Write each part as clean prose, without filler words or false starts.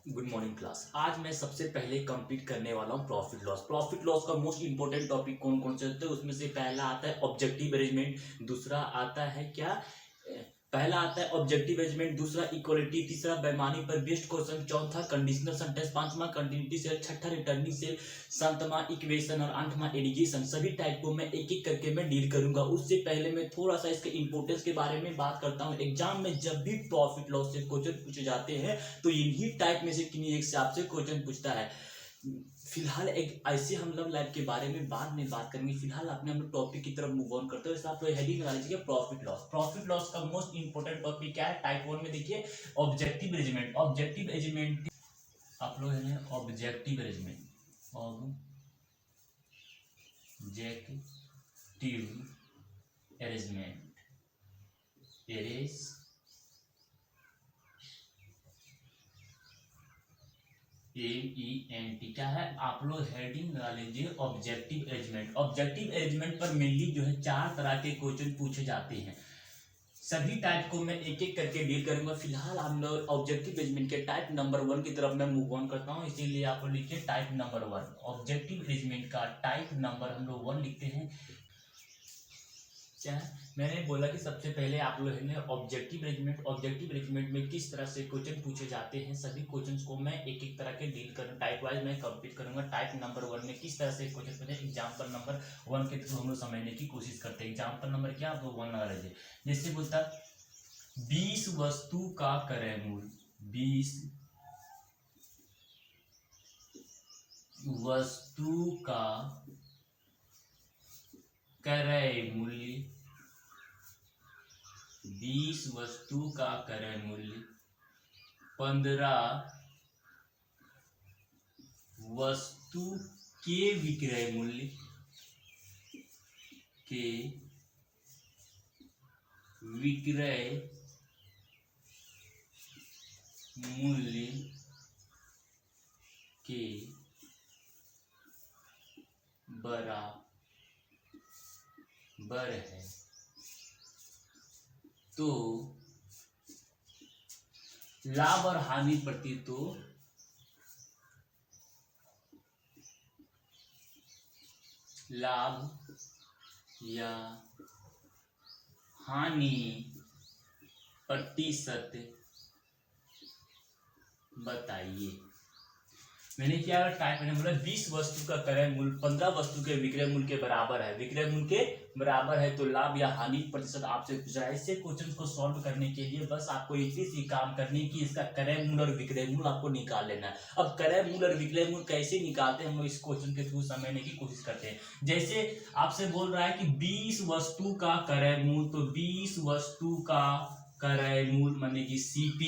Good morning class. आज मैं सबसे पहले कंप्लीट करने वाला हूँ प्रॉफिट लॉस। प्रॉफिट लॉस का मोस्ट इंपॉर्टेंट टॉपिक कौन कौन से होते हैं उसमें से पहला आता है ऑब्जेक्टिव अरेंजमेंट, दूसरा आता है क्या पहला आता है ऑब्जेक्टिव अरेंजमेंट, दूसरा इक्वलिटी, तीसरा बेईमानी पर बेस्ड क्वेश्चन, चौथा कंडीशनल सेंटेंस, पांचवा कंटिन्यूटी सेल, छठा रिटर्निंग सेल, सातवां इक्वेशन और आठवां एडिगेशन। सभी टाइप को मैं एक एक करके मैं डील करूंगा। उससे पहले मैं थोड़ा सा इसके इंपोर्टेंस के बारे में बात करता हूँ। एग्जाम में जब भी प्रॉफिट लॉस से क्वेश्चन पूछे जाते हैं तो इन्हीं टाइप में से किन्हीं एक से आपसे क्वेश्चन पूछता है। फिलहाल एक ऐसे हम लव लाइफ के बारे में बाद में बात करेंगे। फिलहाल अपने हम टॉपिक की तरफ मूव ऑन करते हैं। आप हेडिंग लगा लीजिए प्रॉफिट लॉस। प्रॉफिट लॉस का मोस्ट इंपोर्टेंट टॉपिक क्या है? टाइप 1 में देखिए ऑब्जेक्टिव अरेंजमेंट। ऑब्जेक्टिव अरेंजमेंट आप लोग है objective arrangement, objective arrangement, AENT क्या है? आप लोग हेडिंग लगा लीजिए ऑब्जेक्टिव अरेंजमेंट। ऑब्जेक्टिव अरेंजमेंट पर मेनली जो है 4 तरह के क्वेश्चन पूछे जाते हैं। सभी टाइप को मैं एक एक करके डील करूंगा। फिलहाल हम लोग ऑब्जेक्टिव अरेंजमेंट के टाइप नंबर 1 की तरफ मैं मूव ऑन करता हूं, इसीलिए आप लोग लिखिए टाइप नंबर 1। ऑब्जेक्टिव अरेंजमेंट का टाइप नंबर हम लोग 1 लिखते हैं। क्या मैंने बोला कि सबसे पहले आप लोग है ऑब्जेक्टिव अरेंजमेंट। ऑब्जेक्टिव अरेंजमेंट में किस तरह से क्वेश्चन पूछे जाते हैं, सभी क्वेश्चंस को मैं एक एक तरह के डील करूँ, टाइप वाइज मैं कंप्लीट करूंगा। टाइप नंबर 1 में किस तरह से क्वेश्चन पूछे, एग्जाम्पल नंबर 1 के थ्रू हम लोग समझने की कोशिश करते हैं। एग्जाम्पल नंबर क्या आप लोग 1 लगा लीजिए। जैसे बोलता 20 वस्तु का क्रय मूल्य, 20 वस्तु का क्रय मूल्य, 20 वस्तु का क्रय मूल्य 15 वस्तु के विक्रय मूल्य के विक्रय मूल्य के बराबर है। तो लाभ और हानि प्रति, तो लाभ या हानि प्रतिशत बताइए। मैंने क्या टाइप मैंने बोला 20 वस्तु का क्रय मूल्य 15 वस्तु के विक्रय मूल्य के बराबर है। विक्रय मूल्य के बराबर है तो लाभ या हानि प्रतिशत आपसे पूछा है। ऐसे क्वेश्चन को सॉल्व करने के लिए बस आपको इतनी सी काम करनी कि इसका क्रय मूल्य और विक्रय मूल्य आपको निकाल लेना है। अब क्रय मूल्य और विक्रय मूल्य कैसे निकालते हैं हम लोग इस क्वेश्चन के थ्रू समझने की कोशिश करते हैं। जैसे आपसे बोल रहा है कि 20 वस्तु का क्रय मूल्य, तो 20 वस्तु का क्रय मूल्य माने कि CP,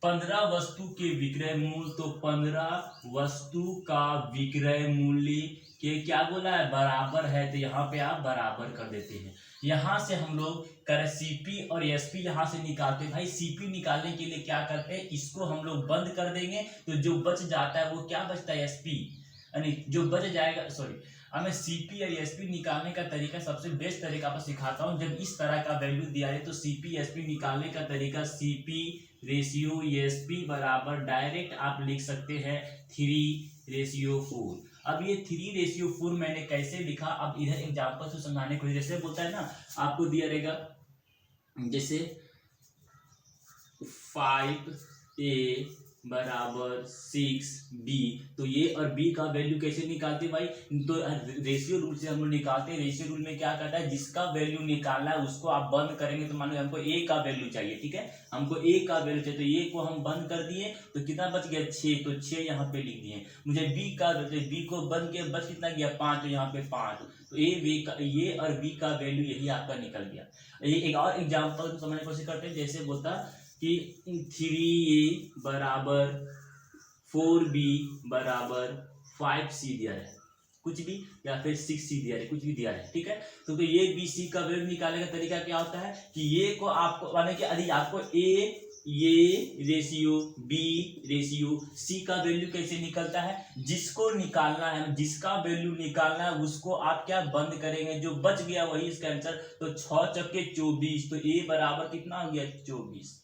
15 वस्तु के विक्रय मूल्य, तो 15 वस्तु का विक्रय मूल्य के क्या बोला है बराबर है, तो यहाँ पे आप बराबर कर देते हैं। यहाँ से हम लोग कर CP और SP यहाँ से निकालते हैं। भाई CP निकालने के लिए क्या करते हैं, इसको हम लोग बंद कर देंगे तो जो बच जाता है वो क्या बचता है SP, यानी जो बच जाएगा। सॉरी, अब मैं CP और SP निकालने का तरीका सबसे बेस्ट तरीका आपको सिखाता हूँ। जब इस तरह का वैल्यू दिया है तो CP SP निकालने का तरीका CP रेशियो SP बराबर डायरेक्ट आप लिख सकते हैं 3:4। अब ये 3:4 मैंने कैसे लिखा, अब इधर एग्जांपल से समझाने को जैसे बोलता है ना, आपको दिया रहेगा जैसे 5A बराबर 6B, तो ये और B का वैल्यू कैसे निकालते हैं भाई, तो रेशियो रूल से हम लोग निकालते हैं। रेशियो रूल में क्या करता है, जिसका वैल्यू निकालना है उसको आप बंद करेंगे। तो मान लो हमको A का वैल्यू चाहिए, ठीक है, हमको A का वैल्यू चाहिए, तो A को हम बंद कर दिए तो कितना बच गया 6, तो 6 यहाँ पे लिख दिए। मुझे B का, B को बंद किया, बच कितना गया 5, तो यहाँ पे 5, तो ये और B का वैल्यू यही आपका निकल गया। ये एक और एग्जाम्पल समझने की कोशिश करते हैं। जैसे बोलता कि 3A बराबर 4B बराबर 5C दिया है कुछ भी, या फिर 6C दिया है कुछ भी दिया है, ठीक है। तो ये BC का वैल्यू निकालने का तरीका क्या होता है कि ये को आपको माने कि यदि आपको ये रेशियो B रेशियो C का वैल्यू कैसे निकलता है, जिसको निकालना है, जिसका वैल्यू निकालना है उसको आप क्या बंद करेंगे, जो बच गया वही इसका आंसर। तो 6 चक्के 24, तो A बराबर कितना हो गया 24।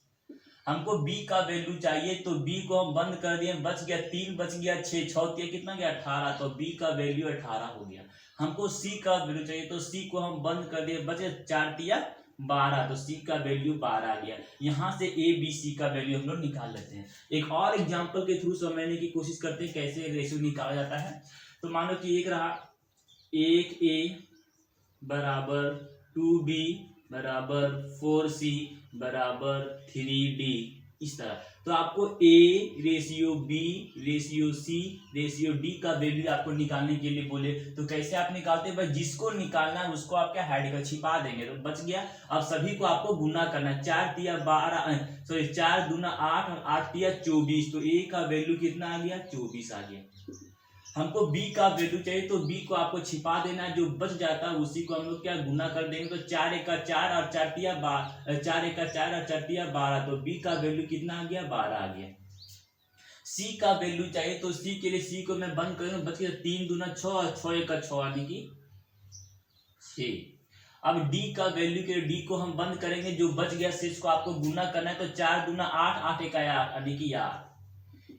हमको b का वैल्यू चाहिए, तो b को हम बंद कर दिए, बच गया 3, बच गया 6, 6 कितना गया 18, तो b का वैल्यू 18 हो गया। हमको c का वैल्यू चाहिए, तो c को हम बंद कर दिए, बचे 4 12, तो c का वैल्यू 12 आ गया। यहाँ से a b c का वैल्यू हम लोग निकाल लेते हैं। एक और एग्जांपल के थ्रू समझने की कोशिश करते हैं कैसे रेशियो निकाला जाता है। तो मान लो कि एक रहा 1a बराबर 2b बराबर 4c बराबर 3d, इस तरह। तो आपको a ratio b ratio c ratio d का वैल्यू आपको निकालने के लिए बोले, तो कैसे आप निकालते हैं भाई, जिसको निकालना है उसको आप क्या हेड का छिपा देंगे, तो बच गया। अब सभी को आपको गुना करना है, 4 तिया 12, सॉरी 4 दूना 8 और 8 तिया 24, तो a का वैल्यू कितना आ गया 24 आ गया। हमको b का वैल्यू चाहिए, तो b को आपको छिपा देना है, जो बच जाता है उसी को हम लोग क्या गुना कर देंगे, तो 4 एका 4 और 4 तिया 12, 4 एका 4 और 4 तिया 12, तो b का वैल्यू कितना आ गया 12 आ गया। c का वैल्यू चाहिए, तो c के लिए c को मैं बंद करूंगा, बच गया 3 दूना 6 और 6 एका 6 यानी कि 6। अब d का वैल्यू के लिए d को हम बंद करेंगे, जो बच गया शेष को आपको गुना करना है, तो 4 दूना 8, 8 एका 8 यानी कि 8।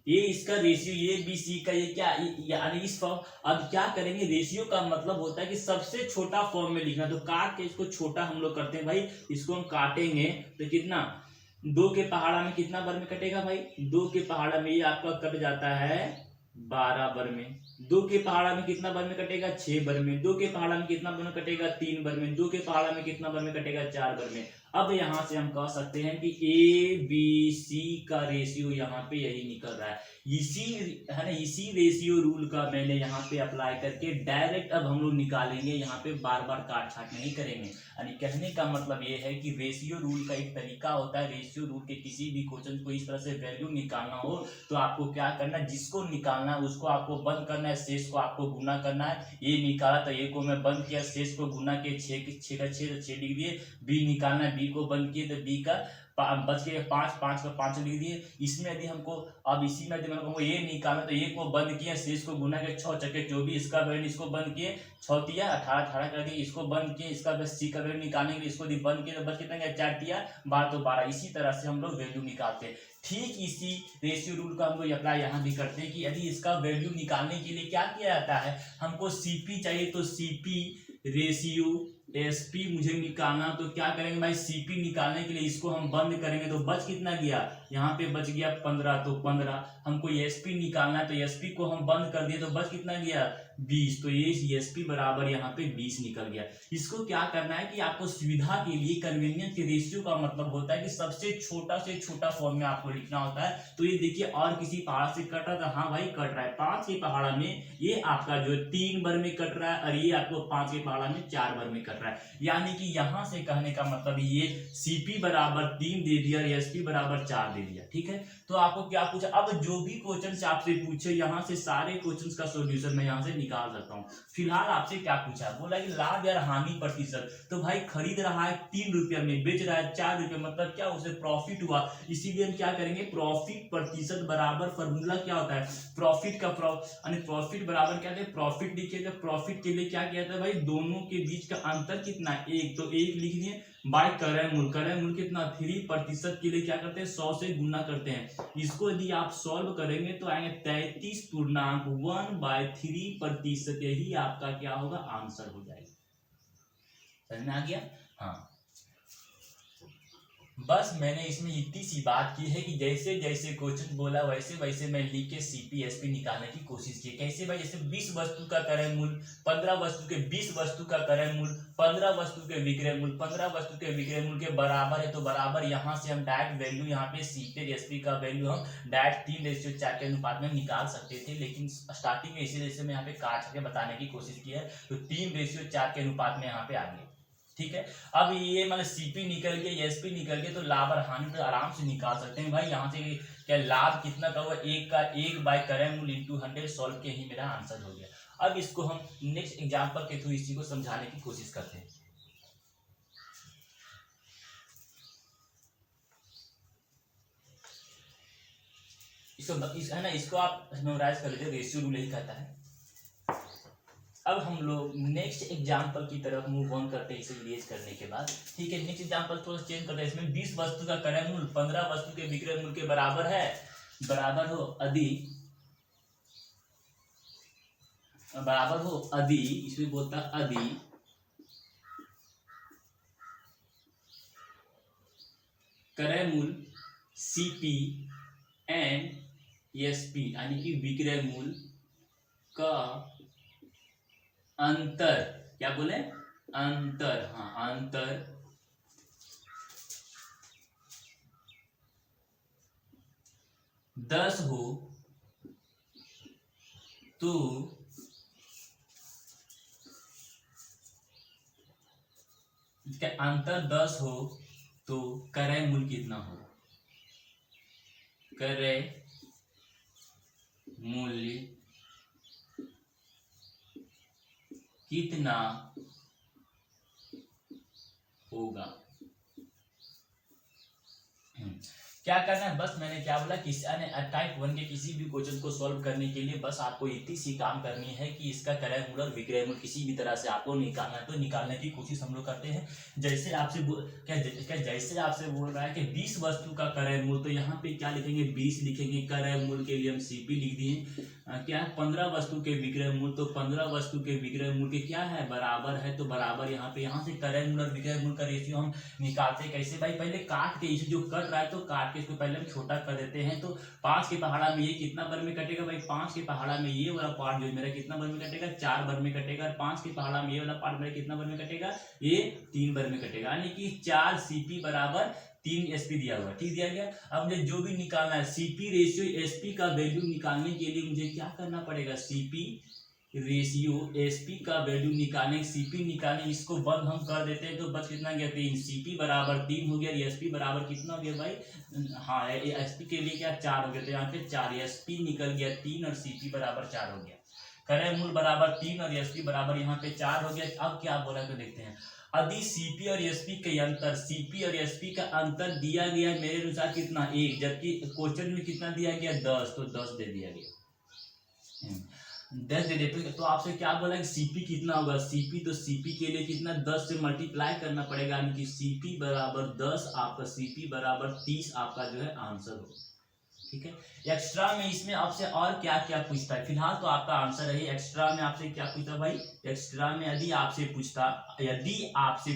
ये इसका रेशियो, ये बी सी का ये क्या यानी इस फॉर्म। अब क्या करेंगे, रेशियो का मतलब होता है कि सबसे छोटा फॉर्म में लिखना, तो काट के इसको छोटा हम लोग करते हैं भाई। इसको हम काटेंगे तो कितना 2 के पहाड़ा में कितना बर में कटेगा भाई, 2 के पहाड़ा में ये आपका कट जाता है 12 बर में। 2 के पहाड़ा में कितना बर में कटेगा 6 बर में। 2 के पहाड़ा में कितना बर में कटेगा 3 बर में। 2 के पहाड़ा में कितना बर में कटेगा 4 बर में। अब यहां से हम कह सकते हैं कि ए बी सी का रेशियो यहाँ पे यही निकल रहा है। इसी है ना, इसी रेशियो रूल का मैंने यहाँ पे अप्लाई करके डायरेक्ट अब हम लोग निकालेंगे, यहाँ पे बार बार काट छाट नहीं करेंगे। यानी कहने का मतलब ये है कि रेशियो रूल का एक तरीका होता है, रेशियो रूल के किसी भी क्वेश्चन को इस तरह से वैल्यू निकालना हो तो आपको क्या करना है, जिसको निकालना है उसको आपको बंद करना है, शेष को आपको गुना करना है। ये निकाला तो ए को मैं बंद किया, शेष को गुना के 6 डिग्री, बी निकालना है, बी को बंद किए तो बी का बच के 5 का 5 लिख दिए। इसमें यदि हमको अब इसी में यदि मैं कहूँगा ये निकालना, तो ये को बंद किया, शेष को गुना के 6 चक्के 24, इसका वैल्यू इसको बंद किए 6 तिया 18 18 कर दिए, इसको बंद किए, इसका बस सी का वैल्यू निकालने के लिए इसको बंद किए, तो बच कितना गया 4 तिया 12, तो 12। इसी तरह से हम लोग वैल्यू निकालते हैं। ठीक इसी रेशियो रूल का हम लोग अप्लाई यहाँ भी करते हैं कि यदि इसका वैल्यू निकालने के लिए क्या किया जाता है, हमको सीपी चाहिए, तो सीपी रेशियो एसपी मुझे निकालना, तो क्या करेंगे भाई, सीपी निकालने के लिए इसको हम बंद करेंगे, तो बच कितना गया, यहाँ पे बच गया 15, तो 15। हमको एसपी निकालना है, तो एसपी को हम बंद कर दिए, तो बच कितना गया 20, तो ये एसपी बराबर यहाँ पे 20 निकल गया। इसको क्या करना है कि आपको सुविधा के लिए कन्वीनियंस के रेशियो का मतलब होता है कि सबसे छोटा फॉर्म में आपको लिखना होता है। तो ये देखिए, और किसी पहाड़ से कट रहा था, हाँ भाई कट रहा है 5 के पहाड़ा में, ये आपका जो 3 बर में कट रहा है, और ये आपको 5 के पहाड़ा में 4 बर में कट रहा है। यानी कि यहां से कहने का मतलब ये सीपी बराबर 3 दे दिया, एसपी बराबर 4 दे दिया। ठीक है, तो आपको क्या पूछा, अब जो भी क्वेश्चन आपसे पूछे, यहाँ से सारे क्वेश्चन का सोल्यूशन मैं यहाँ से निकाल सकता हूँ। फिलहाल आपसे क्या पूछा, बोला कि लाभ या हानि प्रतिशत, तो भाई खरीद रहा है 3 रुपया में, बेच रहा है 4 रुपया, मतलब क्या उसे प्रॉफिट हुआ, इसीलिए हम क्या करेंगे, प्रॉफिट प्रतिशत बराबर, फॉर्मूला क्या होता है, प्रॉफिट का प्रॉफिट बराबर क्या है, प्रॉफिट लिखिए, तो प्रॉफिट के लिए क्या किया था भाई, दोनों के बीच का अंतर कितना, 1, तो 1 लिख दिए, बाय क्रय मूल्य कितना 3% के लिए क्या करते हैं 100 से गुना करते हैं। इसको यदि आप सॉल्व करेंगे तो आएंगे 33.1/3%, यही आपका क्या होगा आंसर हो जाएगा। समझ में आ गया। हाँ, बस मैंने इसमें इतनी सी बात की है कि जैसे जैसे क्वेश्चन बोला वैसे वैसे मैं लिख के सीपी एसपी निकालने की कोशिश की। कैसे भाई, जैसे 20 वस्तु का क्रय मूल्य, 15 वस्तु के 20 वस्तु का क्रय मूल्य, 15 वस्तु के विक्रय मूल्य, 15 वस्तु के विक्रय मूल्य के बराबर है, तो बराबर यहाँ से हम डायरेक्ट वैल्यू यहाँ पे सीपी एसपी का वैल्यू हम डायरेक्ट 3:4 के अनुपात में निकाल सकते थे, लेकिन स्टार्टिंग में इसी जैसे मैं यहाँ पे काट के बताने की कोशिश की है, तो 3:4 के अनुपात में यहाँ पे आ गया। ठीक है, अब ये मतलब सीपी निकल गया, एसपी निकल गया, तो लाभ और हानि तो आराम से निकाल सकते हैं भाई। यहाँ से क्या लाभ कितना का हुआ, 1 बाय क्रय मूल्य इंटू 100 सॉल्व के ही मेरा आंसर हो गया। अब इसको हम नेक्स्ट एग्जांपल के थ्रू इसी को समझाने की कोशिश करते हैं। इसको है ना, इसको आप मेमोराइज कर लीजिए, रेशियो रूल यही कहता है। अब हम लोग नेक्स्ट एग्जाम्पल की तरफ मूव ऑन करते हैं इसे इरेज करने के बाद। ठीक है, नेक्स्ट एग्जाम्पल थोड़ा चेंज करते हैं। इसमें 20 वस्तु का क्रय मूल्य 15 वस्तु के विक्रय मूल्य के बराबर है, बराबर हो यदि इसमें बोलता यदि क्रय मूल्य सीपी एंड एसपी यानी कि विक्रय मूल्य का अंतर, क्या बोले, अंतर, हाँ अंतर 10 हो तो इसका अंतर 10 हो तो क्रय मूल्य कितना हो, क्रय मूल्य कितना होगा। क्या करना है, बस मैंने क्या बोला कि टाइप 1 के किसी भी क्वेश्चन को सॉल्व करने के लिए बस आपको इतनी सी काम करनी है कि इसका क्रय मूल्य और विक्रय मूल्य किसी भी तरह से आपको निकालना है। तो निकालने की कोशिश हम लोग करते हैं। जैसे आपसे जैसे आपसे बोल रहा है कि 20 वस्तु का क्रय मूल्य, तो यहाँ पे क्या लिखेंगे, 20 लिखेंगे। क्रय मूल्य के लिए हम सीपी लिख दिए। क्या है, 15 वस्तु के विक्रय मूल्य, तो 15 वस्तु के विक्रय मूल्य के क्या है, बराबर है, तो बराबर यहाँ से क्रय मूल्य और विक्रय मूल्य का रेशियो हम निकालते कैसे भाई, पहले काट के, इसे जो कट रहा है तो काट के इसको पहले हम छोटा कर देते हैं। तो 5 के पहाड़ा में ये कितना बार में कटेगा भाई, 5 के पहाड़ा में ये वाला पार्ट जो मेरा कितना बार में कटेगा, 4 बार में कटेगा। 5 के पहाड़ा में ये वाला पार्ट मेरा कितना बार में कटेगा, ये 3 बार में कटेगा, यानी कि 4 सीपी बराबर 3 एसपी दिया हुआ, ठीक दिया गया। अब मुझे जो भी निकालना है सीपी रेशियो एसपी का वैल्यू निकालने के लिए मुझे क्या करना पड़ेगा, सीपी रेशियो एसपी का वैल्यू निकालें, सीपी निकालें, इसको बंद हम कर देते हैं तो बस कितना गया 3, सीपी बराबर 3 हो गया, एसपी बराबर कितना हो गया भाई, हाँ एसपी के लिए क्या 4 हो गया, तो यहाँ पे 4, एसपी निकल गया 3 और सीपी बराबर 4 हो गया। क्रय मूल्य बराबर 3 और एसपी बराबर यहाँ पे 4 हो गया। अब क्या बोला तो देखते हैं, यदि सीपी और एसपी के अंतर, सीपी और एसपी का अंतर दिया गया मेरे अनुसार कितना 1, जबकि क्वेश्चन में कितना दिया गया 10, तो 10 दे दिया गया, 10 दे देते। तो आपसे क्या बोला कि सीपी कितना होगा, सीपी, तो सीपी के लिए कितना 10 से मल्टीप्लाई करना पड़ेगा, यानी कि सीपी बराबर 10, आपका सीपी बराबर 30 आपका जो है आंसर होगा। ठीक है, एक्स्ट्रा में इसमें आपसे और क्या क्या पूछता है, फिलहाल तो आपका आंसर है। एक्स्ट्रा में आपसे क्या पूछता भाई, एक्स्ट्रा में यदि आपसे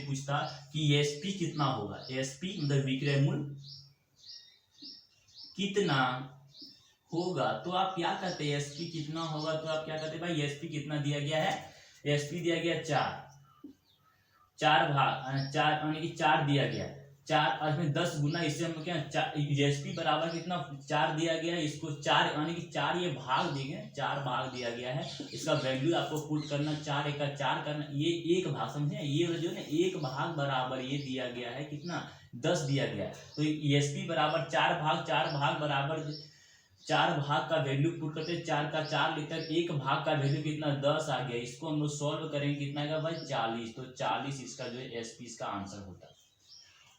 पूछता कि एसपी कितना होगा, एसपी मतलब विक्रय मूल्य कितना होगा, तो आप क्या करते हैं, एसपी कितना होगा, तो आप क्या करते हैं भाई, एसपी कितना दिया गया है, एसपी दिया गया 4 भाग 4 यानी कि 4 दिया गया, 4 और इसमें 10 गुना, इससे हम क्या एसपी बराबर कितना 4 दिया गया है, इसको 4 यानी कि 4 ये भाग दिए गए, 4 भाग दिया गया है, इसका वैल्यू आपको पुट करना, 4 एक 4 करना, ये एक भाग, समझे, ये जो है ना एक भाग बराबर ये दिया गया है कितना 10 दिया गया है। तो एसपी बराबर 4 भाग बराबर 4 भाग का वैल्यू पुट करते, 4 का 4 लिखते, एक भाग का वैल्यू कितना 10 आ गया, इसको हम लोग सॉल्व करेंगे कितना आएगा भाई 40, तो 40 इसका जो है एसपी इसका आंसर होता है।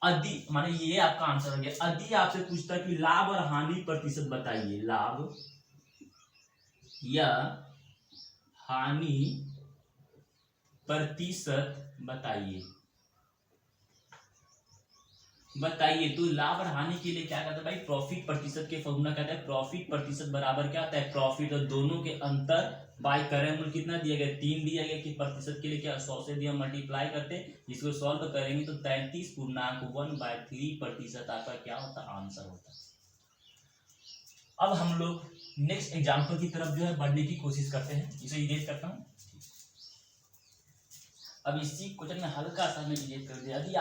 यदि माने ये आपका आंसर हो गया। यदि आपसे पूछता कि लाभ और हानि प्रतिशत बताइए, लाभ या हानि प्रतिशत बताइए, तो लाभ और हानि के लिए क्या कहता है भाई, प्रॉफिट प्रतिशत के फॉर्मूला कहता है, प्रॉफिट प्रतिशत बराबर क्या होता है, प्रॉफिट और दोनों के अंतर बाय क्रय मूल्य कितना दिया गया 3 दिया गया, कि प्रतिशत के लिए क्या 100 से दिया मल्टीप्लाई करते, इसको सॉल्व करेंगे तो 33.1/3% आपका क्या होता आंसर होता। अब हम लोग नेक्स्ट एग्जाम्पल की तरफ जो है बढ़ने की कोशिश करते हैं, इसे इरेज करता हूँ। अब इसी क्वेश्चन में हल्का सा मैं इरेज कर दिया। यदि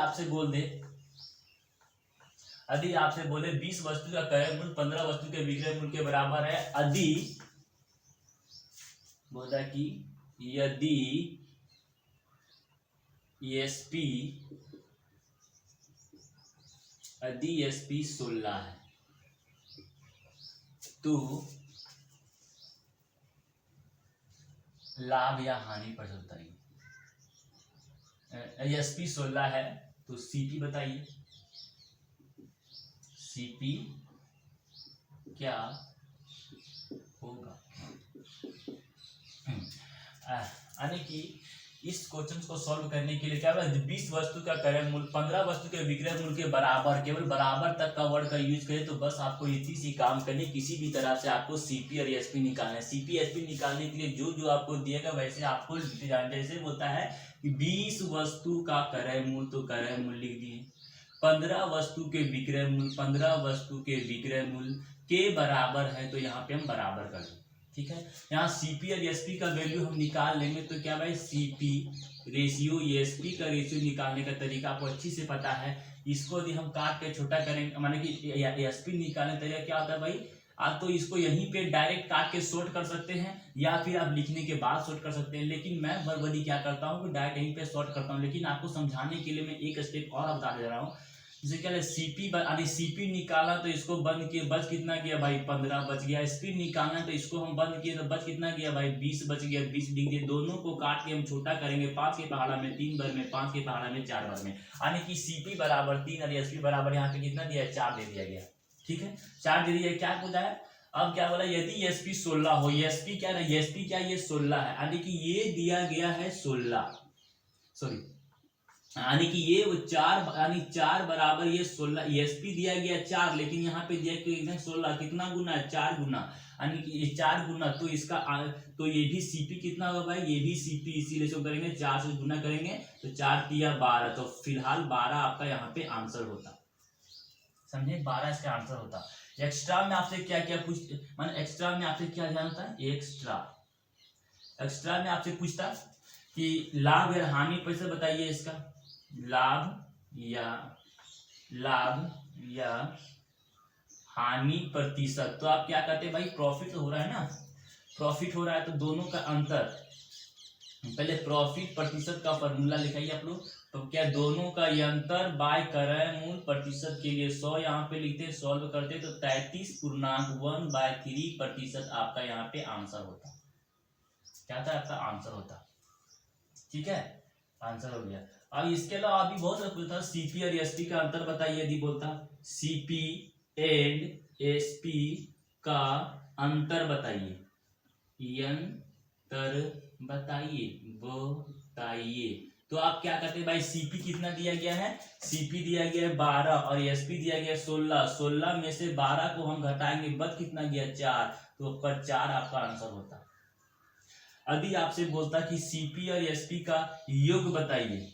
आपसे बोले 20 वस्तु का क्रय मूल्य 15 वस्तु के विक्रय मूल्य के बराबर है, यदि बोला कि यदि एसपी 16 है तो लाभ या हानि पर बताइए। एसपी 16 है तो सीपी बताइए, सीपी क्या होगा। यानी कि इस क्वेश्चन को सॉल्व करने के लिए क्या होगा, 20 वस्तु का क्रय मूल्य 15 वस्तु के विक्रय मूल्य के बराबर, केवल बराबर तक का वर्ड का यूज करें तो बस आपको इसी सी काम करनी, किसी भी तरह से आपको सीपी और एसपी निकालना है। सीपी एसपी निकालने के लिए जो जो आपको दिएगा वैसे आपको जैसे होता है कि 20 वस्तु का क्रय मूल्य, तो क्रय मूल्य लिख दिए, 15 वस्तु के विक्रय मूल्य, 15 वस्तु के विक्रय मूल्य के बराबर है, तो यहाँ पे हम बराबर कर दें। ठीक है, यहाँ सीपी और एसपी का वैल्यू हम निकाल लेंगे, तो क्या भाई सीपी रेशियो एसपी का रेशियो निकालने का तरीका आपको अच्छी से पता है। इसको यदि हम काट के छोटा करेंगे, माने कि एसपी निकालने का तरीका क्या होता है भाई, आप तो इसको यहीं पे डायरेक्ट काट के शॉर्ट कर सकते हैं या फिर आप लिखने के बाद शॉर्ट कर सकते हैं, लेकिन मैं वर्बली क्या करता हूँ कि डायरेक्ट यहीं पे शॉर्ट करता हूँ। लेकिन आपको समझाने के लिए मैं एक स्टेप और बता दे रहा हूँ। जैसे क्या है, सीपी यानी सीपी निकाला तो इसको बंद किए, बच कितना गया भाई 15 बच गया। एसपी निकालना तो इसको हम बंद किए तो बच कितना गया भाई 20 बच गया, 20 लिख दिए। दोनों को काट के हम छोटा करेंगे, 5 के पहाड़ा में 3 बार में, 5 के पहाड़ा में 4 बार में, यानी कि सीपी बराबर 3 और एसपी बराबर यहाँ पे कितना दिया है 4 दे दिया गया। ठीक है, 4 दे दिया। क्या बोला है अब, क्या बोला, यदि एसपी 16 हो, एसपी क्या है, एसपी क्या ये 16 है, यानी कि ये दिया गया है 16, सॉरी यानी कि ये 4 यानी 4 बराबर ये 16, एसपी दिया गया 4, लेकिन यहाँ पे दिया गया 16, कितना गुना है 4 गुना, यानी कि ये 4 गुना, तो इसका तो ये भी सीपी कितना होगा भाई, ये भी सीपी, इसीलिए इसको करेंगे 4 से गुना करेंगे तो 4 तिया 12, तो फिलहाल 12 आपका यहाँ पे आंसर होता, समझे, 12 इसका आंसर होता। एक्स्ट्रा में आपसे क्या क्या पूछ, माने एक्स्ट्रा में आपसे क्या ध्यान होता है, एक्स्ट्रा में आपसे पूछता कि लाभ या हानि पैसे बताइए इसका, लाभ या हानि प्रतिशत, तो आप क्या करते हैं भाई, प्रॉफिट हो रहा है ना, प्रॉफिट हो रहा है तो दोनों का अंतर, पहले प्रॉफिट प्रतिशत का फॉर्मूला लिखाइए आप लोग, तो क्या दोनों का ये अंतर बाय क्रय मूल्य प्रतिशत के लिए 100 यहाँ पे लिखते, सॉल्व करते तो 33.1/3% आपका यहाँ पे आंसर होता, क्या था आपका आंसर होता। ठीक है, आंसर हो गया। अब इसके अलावा भी बहुत सारा पूछता, सीपी और एसपी का अंतर बताइए, यदि बोलता सीपी एंड एसपी का अंतर बताइए, अंतर बताइए, तो आप क्या करते हैं भाई, सीपी कितना दिया गया है, सीपी दिया गया है 12 और एसपी दिया गया है 16, 16 में से 12 को हम घटाएंगे, बच कितना गया 4, तो पर 4 आपका आंसर होता। यदि आपसे बोलता कि सीपी और एसपी का योग बताइए,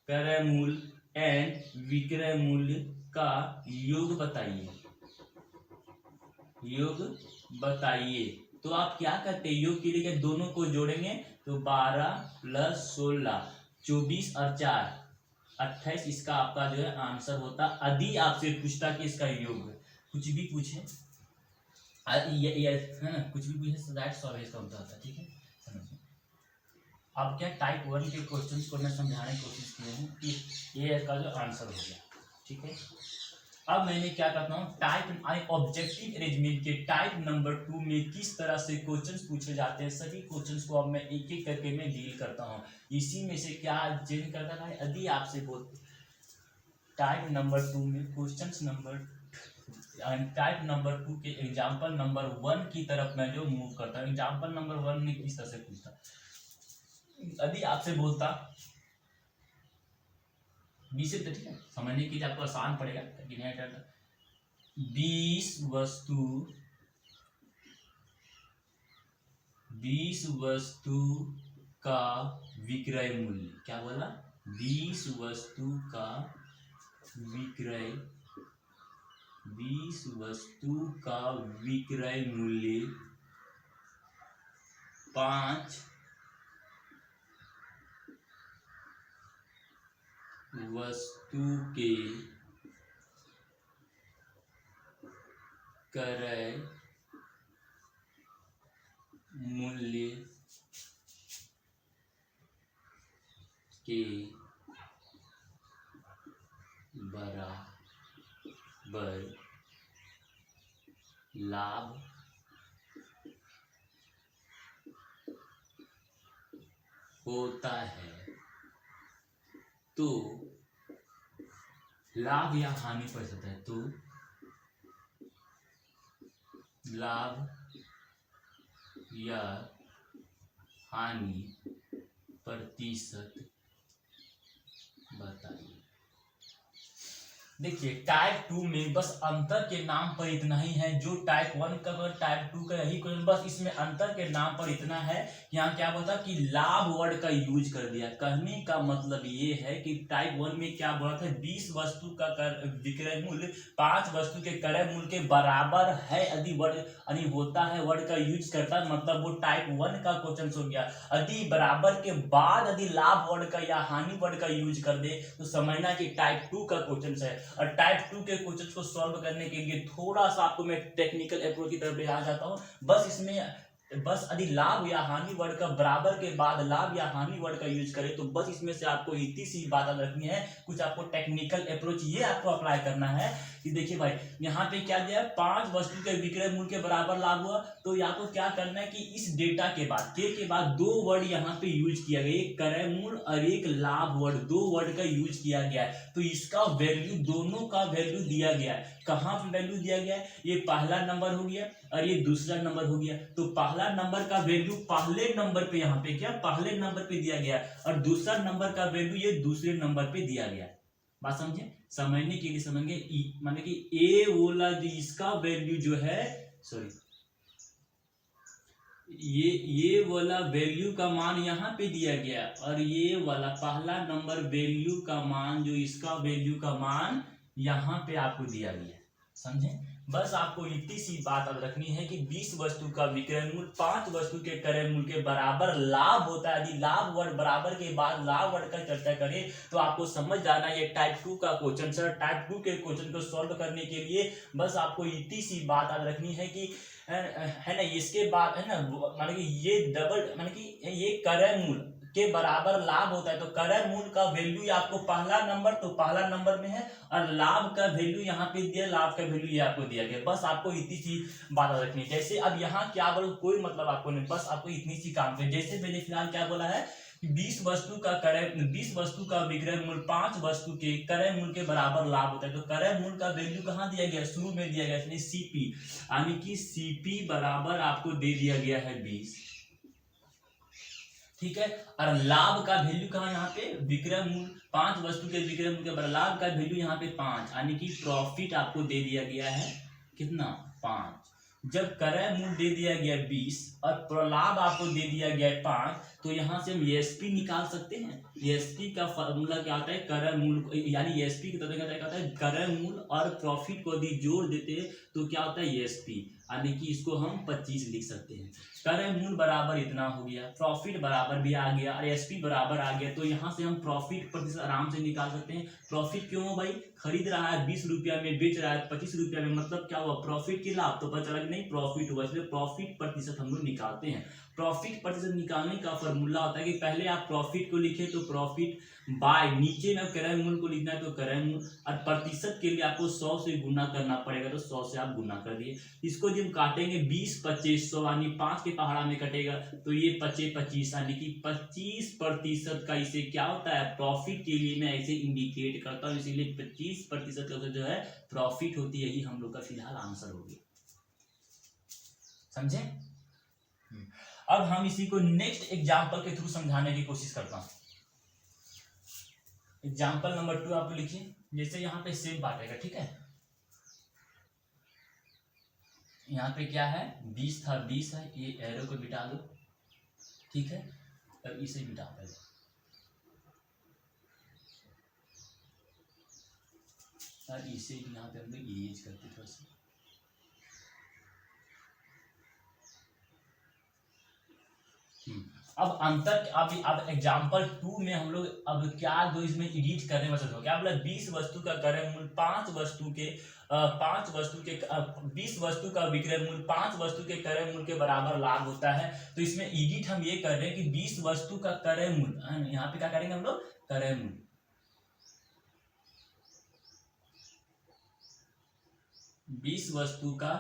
क्रय मूल्य एंड विक्रय मूल्य का योग बताइए, तो आप क्या करते हैं, योग के लिए दोनों को जोड़ेंगे तो 12 + 16 24 और 4 28, इसका आपका जो है आंसर होता। यदि आपसे पूछता कि इसका योग, कुछ भी पूछे है ना, कुछ भी पूछे दैट्स ऑलवेज इसका उत्तर होता है। ठीक है, अब क्या टाइप 1 के क्वेश्चंस को मैं समझाने की कोशिश की हूँ कि ये इसका जो आंसर हो गया। ठीक है, अब मैंने क्या करता हूँ, टाइप ऑब्जेक्टिव अरेंजमेंट के टाइप नंबर 2 में किस तरह से क्वेश्चंस पूछे जाते हैं, सभी क्वेश्चंस को अब मैं एक एक करके मैं डील करता हूँ। इसी में से क्या चेंज करता है, यदि आपसे बोलते टाइप नंबर 2 में क्वेश्चंस नंबर टाइप नंबर 2 के एग्जाम्पल नंबर 1 की तरफ मैं जो मूव करता हूँ, एग्जाम्पल नंबर 1 में किस तरह से पूछता, यदि आपसे बोलता 20 से, ठीक है, समझने के लिए आपको आसान पड़ेगा, 20 वस्तु का विक्रय मूल्य, क्या बोला, 20 वस्तु का विक्रय मूल्य 5 वस्तु के क्रय मूल्य के बराबर लाभ होता है, तो लाभ या हानि प्रतिशत है, तो लाभ या हानि प्रतिशत बताइए। देखिए टाइप 2 में बस अंतर के नाम पर इतना ही है, जो टाइप 1 का टाइप 2 का यही क्वेश्चन, बस इसमें अंतर के नाम पर इतना है। यहाँ क्या बोला कि लाभ वर्ड का यूज कर दिया। कहने का मतलब ये है कि टाइप 1 में क्या बोला था, 20 वस्तु का विक्रय मूल्य 5 वस्तु के क्रय मूल्य के बराबर है यदि वर्ड यानी होता है, वर्ड का यूज करता है, मतलब वो टाइप 1 का क्वेश्चन हो गया। यदि बराबर के बाद यदि लाभ वर्ड का या हानि वर्ड का यूज कर दे तो समझना कि टाइप 2 का क्वेश्चन है। और टाइप 2 के क्वेश्चन को सॉल्व करने के लिए थोड़ा सा आपको मैं टेक्निकल अप्रोच की तरफ ले आ जाता हूं। बस इसमें बस यदि लाभ या हानि वर्ड का बराबर के बाद लाभ या हानि वर्ड का यूज करें तो बस इसमें से आपको इतनी सी बात याद रखनी है। कुछ आपको टेक्निकल अप्रोच ये आपको अप्लाई करना है कि देखिए भाई यहाँ पे क्या दिया है, 5 वस्तु के विक्रय मूल्य के बराबर लाभ हुआ, तो यहाँ को क्या करना है कि इस डेटा के बाद के बाद 2 वर्ड यहाँ पे यूज किया गया, एक क्रय मूल्य और एक लाभ वर्ड, 2 वर्ड का यूज किया गया है। तो इसका वैल्यू, दोनों का वैल्यू दिया गया है। कहाँ पे वैल्यू दिया गया है, ये पहला नंबर हो गया और ये दूसरा नंबर हो गया। तो पहला नंबर का वैल्यू पहले नंबर पे यहाँ पे क्या पहले नंबर पे दिया गया और दूसरा नंबर का वैल्यू ये दूसरे नंबर पे दिया गया। बात समझे, समझने के लिए समझेंगे, माने कि ए वाला इसका वैल्यू जो है, सॉरी ये वाला वैल्यू का मान यहाँ पे दिया गया और ये वाला पहला नंबर वैल्यू का मान जो इसका वैल्यू का मान यहाँ पे आपको दिया गया। समझे, बस आपको इतनी सी बात याद रखनी है कि 20 वस्तु का विक्रय मूल्य 5 वस्तु के क्रय मूल्य के बराबर लाभ होता है। यदि लाभ वर्ड बराबर के बाद लाभ वर्ड का चर्चा करें तो आपको समझ जाना ये टाइप 2 का क्वेश्चन। सर टाइप 2 के क्वेश्चन को सॉल्व करने के लिए बस आपको इतनी सी बात याद रखनी है कि है ना, इसके बाद है ना, माने कि ये डबल माने कि ये क्रय मूल्य के बराबर लाभ होता है। तो क्रय मूल्य का वैल्यू आपको पहला नंबर तो पहला नंबर में है और लाभ का वैल्यू यहाँ पे दिया, लाभ का वैल्यू ये आपको दिया गया। बस आपको इतनी सी बात रखनी है। जैसे अब यहाँ क्या बोलो कोई मतलब आपको नहीं, बस आपको इतनी सी काम है। जैसे मैंने फिलहाल क्या बोला है, 20 वस्तु का विक्रय मूल्य 5 वस्तु के क्रय मूल्य के बराबर लाभ होता है। तो क्रय मूल्य का वैल्यू कहाँ दिया गया, शुरू में दिया गया इसमें सीपी, यानी कि सीपी बराबर आपको दे दिया गया है 20, ठीक है। और लाभ का वैल्यू कहाँ, यहाँ पे विक्रय मूल्य 5 वस्तु के विक्रय मूल्य के बराबर लाभ का वैल्यू यहाँ पे 5, यानी कि प्रॉफिट आपको दे दिया गया है कितना 5। जब क्रय मूल्य दे दिया गया 20 और प्रलाभ आपको दे दिया गया 5, तो यहाँ से हम एसपी निकाल सकते हैं। एसपी का फॉर्मूला क्या होता है, क्रय मूल्य यानी एसपी की तरह क्या होता है, क्रय मूल्य और प्रॉफिट को यदि जोड़ देते तो क्या होता है एसपी, यानी कि इसको हम 25 लिख सकते हैं। क्रय मूल्य बराबर इतना हो गया, प्रॉफिट बराबर भी आ गया और एसपी बराबर आ गया, तो यहाँ से हम प्रॉफिट प्रतिशत आराम से निकाल सकते हैं। प्रॉफिट क्यों भाई, खरीद रहा है 20 रुपया में, बेच रहा है 25 रुपया में, मतलब क्या हुआ प्रॉफिट की लाभ, तो पता चला कि नहीं प्रॉफिट हुआ, इसलिए प्रॉफिट प्रतिशत हम लोग निकालते हैं। प्रॉफिट प्रतिशत निकालने का फॉर्मूला होता है कि पहले आप प्रॉफिट को लिखे तो प्रॉफिट बाय नीचे में क्रय मूल्य को लिखना है तो क्रय मूल्य, और प्रतिशत के लिए आपको 100 से गुना करना पड़ेगा, तो 100 से आप गुना कर दिए। इसको जब काटेंगे 20 25 100 यानी 5 के पहाड़ा में कटेगा तो ये 25 25 यानी कि 25% का इसे क्या होता है प्रॉफिट के लिए मैं ऐसे इंडिकेट करता हूँ, इसीलिए 25% का जो है प्रॉफिट होती है। यही हम लोग का फिलहाल आंसर हो गया, समझे। अब हम इसी को नेक्स्ट एग्जाम्पल के थ्रू समझाने की कोशिश करता हूं। एग्जाम्पल नंबर 2 आप लिखिए। जैसे यहाँ पे सेम बांटेगा, ठीक है, यहाँ पे क्या है 20 था 20 है, ये एरो को मिटा दो, ठीक है, और इसे मिटा दो, और इसे यहाँ पे हम लोग यूज करते थोड़ा सा। अब अंतर अब एग्जाम्पल 2 में हम लोग अब क्या जो इसमें एडिट करने में हो क्या बोला, 20 वस्तु का क्रय मूल्य 5 वस्तु के 20 वस्तु का विक्रय मूल्य 5 वस्तु के क्रय मूल्य के बराबर लाभ होता है। तो इसमें एडिट हम ये कर रहे हैं कि 20 वस्तु का क्रय मूल्य, यहाँ पे क्या करेंगे हम लोग क्रय मूल्य, बीस वस्तु का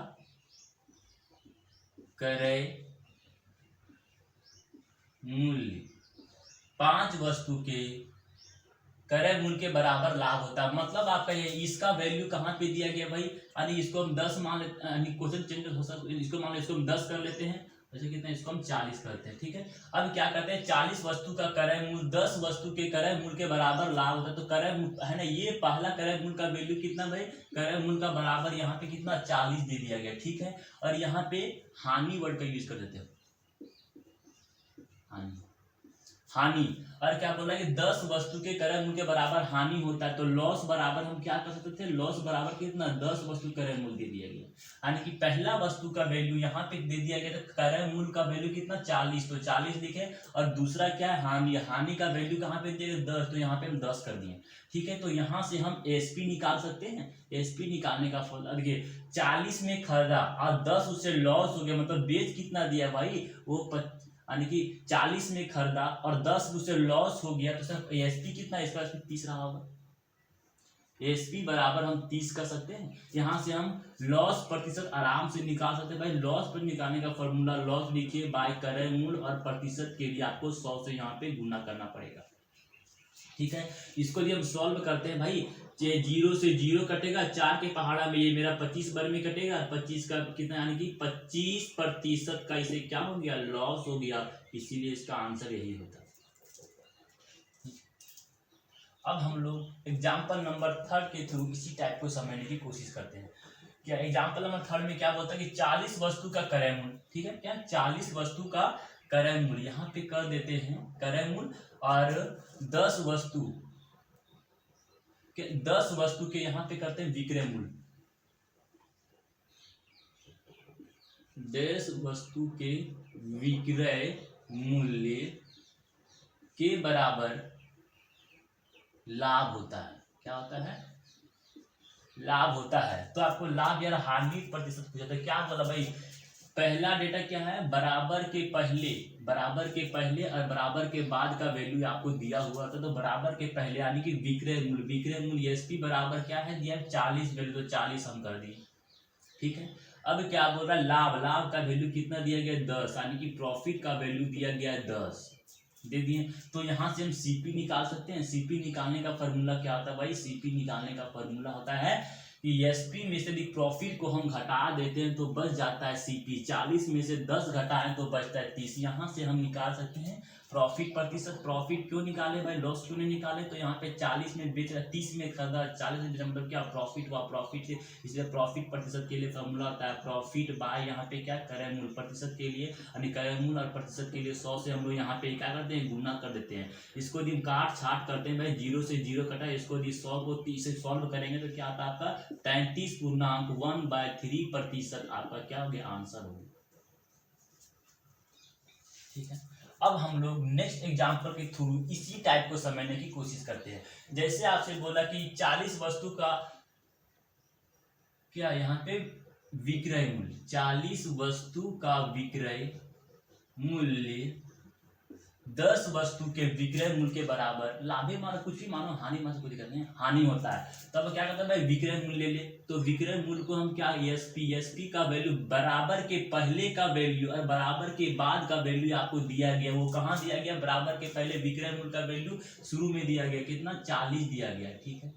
क्रय मूल्य 5 वस्तु के क्रय मूल्य के बराबर लाभ होता है। मतलब आपका ये इसका वैल्यू कहाँ पे दिया गया भाई, यानी इसको हम 10 मान लेते, यानी क्वेश्चन चेंज हो सकता है, इसको मान लो इसको हम 10 कर लेते हैं जैसे कितना, इसको हम 40 करते हैं, ठीक है। अब क्या करते हैं, 40 वस्तु का क्रय मूल्य 10 वस्तु के क्रय मूल्य के बराबर लाभ होता है, तो क्रय मूल्य है ना, ये पहला क्रय मूल्य का वैल्यू कितना भाई, क्रय मूल्य का बराबर यहाँ पे कितना 40 दे दिया गया, ठीक है। और यहाँ पे हानि वर्ड का यूज कर देते हैं, हानि, हानि। और क्या बोला कि 10 वस्तु के क्रय मूल्य के बराबर हानि होता है, तो लॉस बराबर हम क्या कर सकते थे, लॉस बराबर कितना 10 वस्तु क्रय मूल्य दे दिया गया, यानी कि पहला वस्तु का वैल्यू यहाँ पे दे दिया गया, तो क्रय मूल्य का वैल्यू कितना 40, तो 40 लिखे। और दूसरा क्या है, हानि, हानि का वैल्यू कहाँ पे दिया 10, तो यहाँ पे हम 10 कर दिए, ठीक है। तो यहाँ से हम एसपी निकाल सकते हैं। एसपी निकालने का फॉर्मूला देखिए, 40 में खरीदा और 10 उससे लॉस हो गया, मतलब बेच कितना दिया भाई, वो यानी कि 40 में खरीदा और 10 उससे लॉस हो गया, तो सर एसपी कितना, इसका 30 रहा होगा। एसपी बराबर हम 30 कर सकते हैं। यहाँ से हम लॉस प्रतिशत आराम से निकाल सकते हैं भाई। लॉस पर निकालने का फॉर्मूला, लॉस लिखिए बाय क्रय मूल्य, और प्रतिशत के लिए आपको 100 से यहाँ पे गुना करना पड़ेगा, ठीक है। इसको लिए हम सॉल्व करते हैं भाई, 0 से 0 कटेगा, 4 के पहाड़ा में ये मेरा 25 बार में कटेगा, 25 का कितना, यानी कि 25% का इसे क्या हो गया, लॉस हो गया, इसीलिए इसका आंसर यही होता है। अब हम लोग एग्जाम्पल नंबर 3 के थ्रू इसी टाइप को समझने की कोशिश करते हैं। क्या एग्जाम्पल नंबर 3 में क्या बोलता है कि 40 वस्तु का क्रय मूल्य, ठीक है, क्या 40 वस्तु का क्रय मूल्य यहाँ पे कर देते हैं क्रय मूल्य, और 10 वस्तु के यहाँ पे करते हैं विक्रय मूल्य। 10 वस्तु के विक्रय मूल्य के बराबर लाभ होता है। क्या होता है, लाभ होता है। तो आपको लाभ या हानि प्रतिशत पूछा था, क्या बोला भाई, पहला डेटा क्या है, बराबर के पहले और बराबर के बाद का वैल्यू आपको दिया हुआ था, तो बराबर के पहले यानी कि विक्रय मूल्य एसपी बराबर क्या है दिया, 40 वैल्यू, तो 40 हम कर दिए, ठीक है। अब क्या बोल रहा है, लाभ का वैल्यू कितना दिया गया 10, यानी कि प्रॉफिट का वैल्यू दिया गया 10 दे दिए। तो यहाँ से हम सीपी निकाल सकते हैं। सीपी निकालने का फॉर्मूला क्या होता है भाई, सीपी निकालने का फॉर्मूला होता है कि एसपी में से प्रॉफिट को हम घटा देते हैं तो बच जाता है सीपी। 40 में से 10 घटाएं तो बचता है 30। यहाँ से हम निकाल सकते हैं प्रॉफिट प्रतिशत। प्रॉफिट क्यों निकाले भाई, लॉस क्यों नहीं निकाले, तो यहाँ पे 40 में बेच रहा, 30 में खरीदा, 40 में बेचा, मतलब क्या प्रॉफिट हुआ, प्रॉफिट से, इसलिए प्रॉफिट प्रतिशत के लिए फॉर्मूला होता है प्रॉफिट बाय यहाँ पे क्या क्रय मूल्य, प्रतिशत के लिए यानी क्रय मूल्य और प्रतिशत के लिए 100 से हम लोग यहाँ पे क्या करते हैं, गुना कर देते हैं। इसको यदि काट छाट करते हैं भाई, 0 से 0 कटा, इसको यदि 100 को 30 से सॉल्व करेंगे तो क्या आता है आपका 33.1/3% आपका क्या हो गया, आंसर हो गया, ठीक है। अब हम लोग नेक्स्ट एग्जांपल के थ्रू इसी टाइप को समझने की कोशिश करते हैं। जैसे आपसे बोला कि 40 वस्तु का क्या यहाँ पे विक्रय मूल्य, 40 वस्तु का विक्रय मूल्य 10 वस्तु के विक्रय मूल्य के बराबर लाभ ही मानो, कुछ भी मानो, हानि मानो, कोई दिक्कत नहीं है, हानि होता है। तब क्या करता है भाई, विक्रय मूल्य ले ले, तो विक्रय मूल्य को हम क्या, एसपी का वैल्यू बराबर के पहले का वैल्यू और बराबर के बाद का वैल्यू आपको दिया गया, वो कहाँ दिया गया, बराबर के पहले विक्रय मूल्य का वैल्यू शुरू में दिया गया कितना, 40 दिया गया, ठीक है।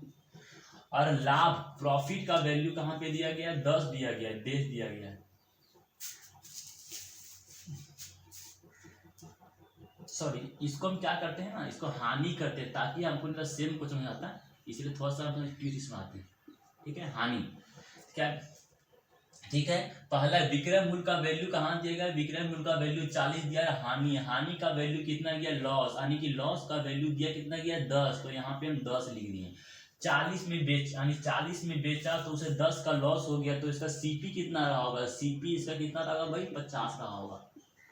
और लाभ प्रॉफिट का वैल्यू कहाँ पे दिया गया, 10 दिया गया, 10 दिया गया। सॉरी, इसको हम क्या करते हैं ना, इसको हानि करते हैं ताकि हमको सेम क्वेश्चन हो जाता है, इसलिए थोड़ा सा हम ट्विस्ट इसमें आते हैं, ठीक है। हानि क्या, ठीक है, पहला विक्रय मूल्य का वैल्यू कहाँ दिया गया, विक्रय मूल्य का वैल्यू 40 दिया है। हानि का वैल्यू कितना गया, लॉस, यानी कि लॉस का वैल्यू दिया कितना गया, 10, तो यहाँ पे हम 10 लिख दिए। 40 में बेच, यानी 40 में बेचा तो उसे 10 का लॉस हो गया, तो इसका सीपी कितना रहा होगा, सीपी इसका कितना रहा होगा भाई, 50 रहा होगा,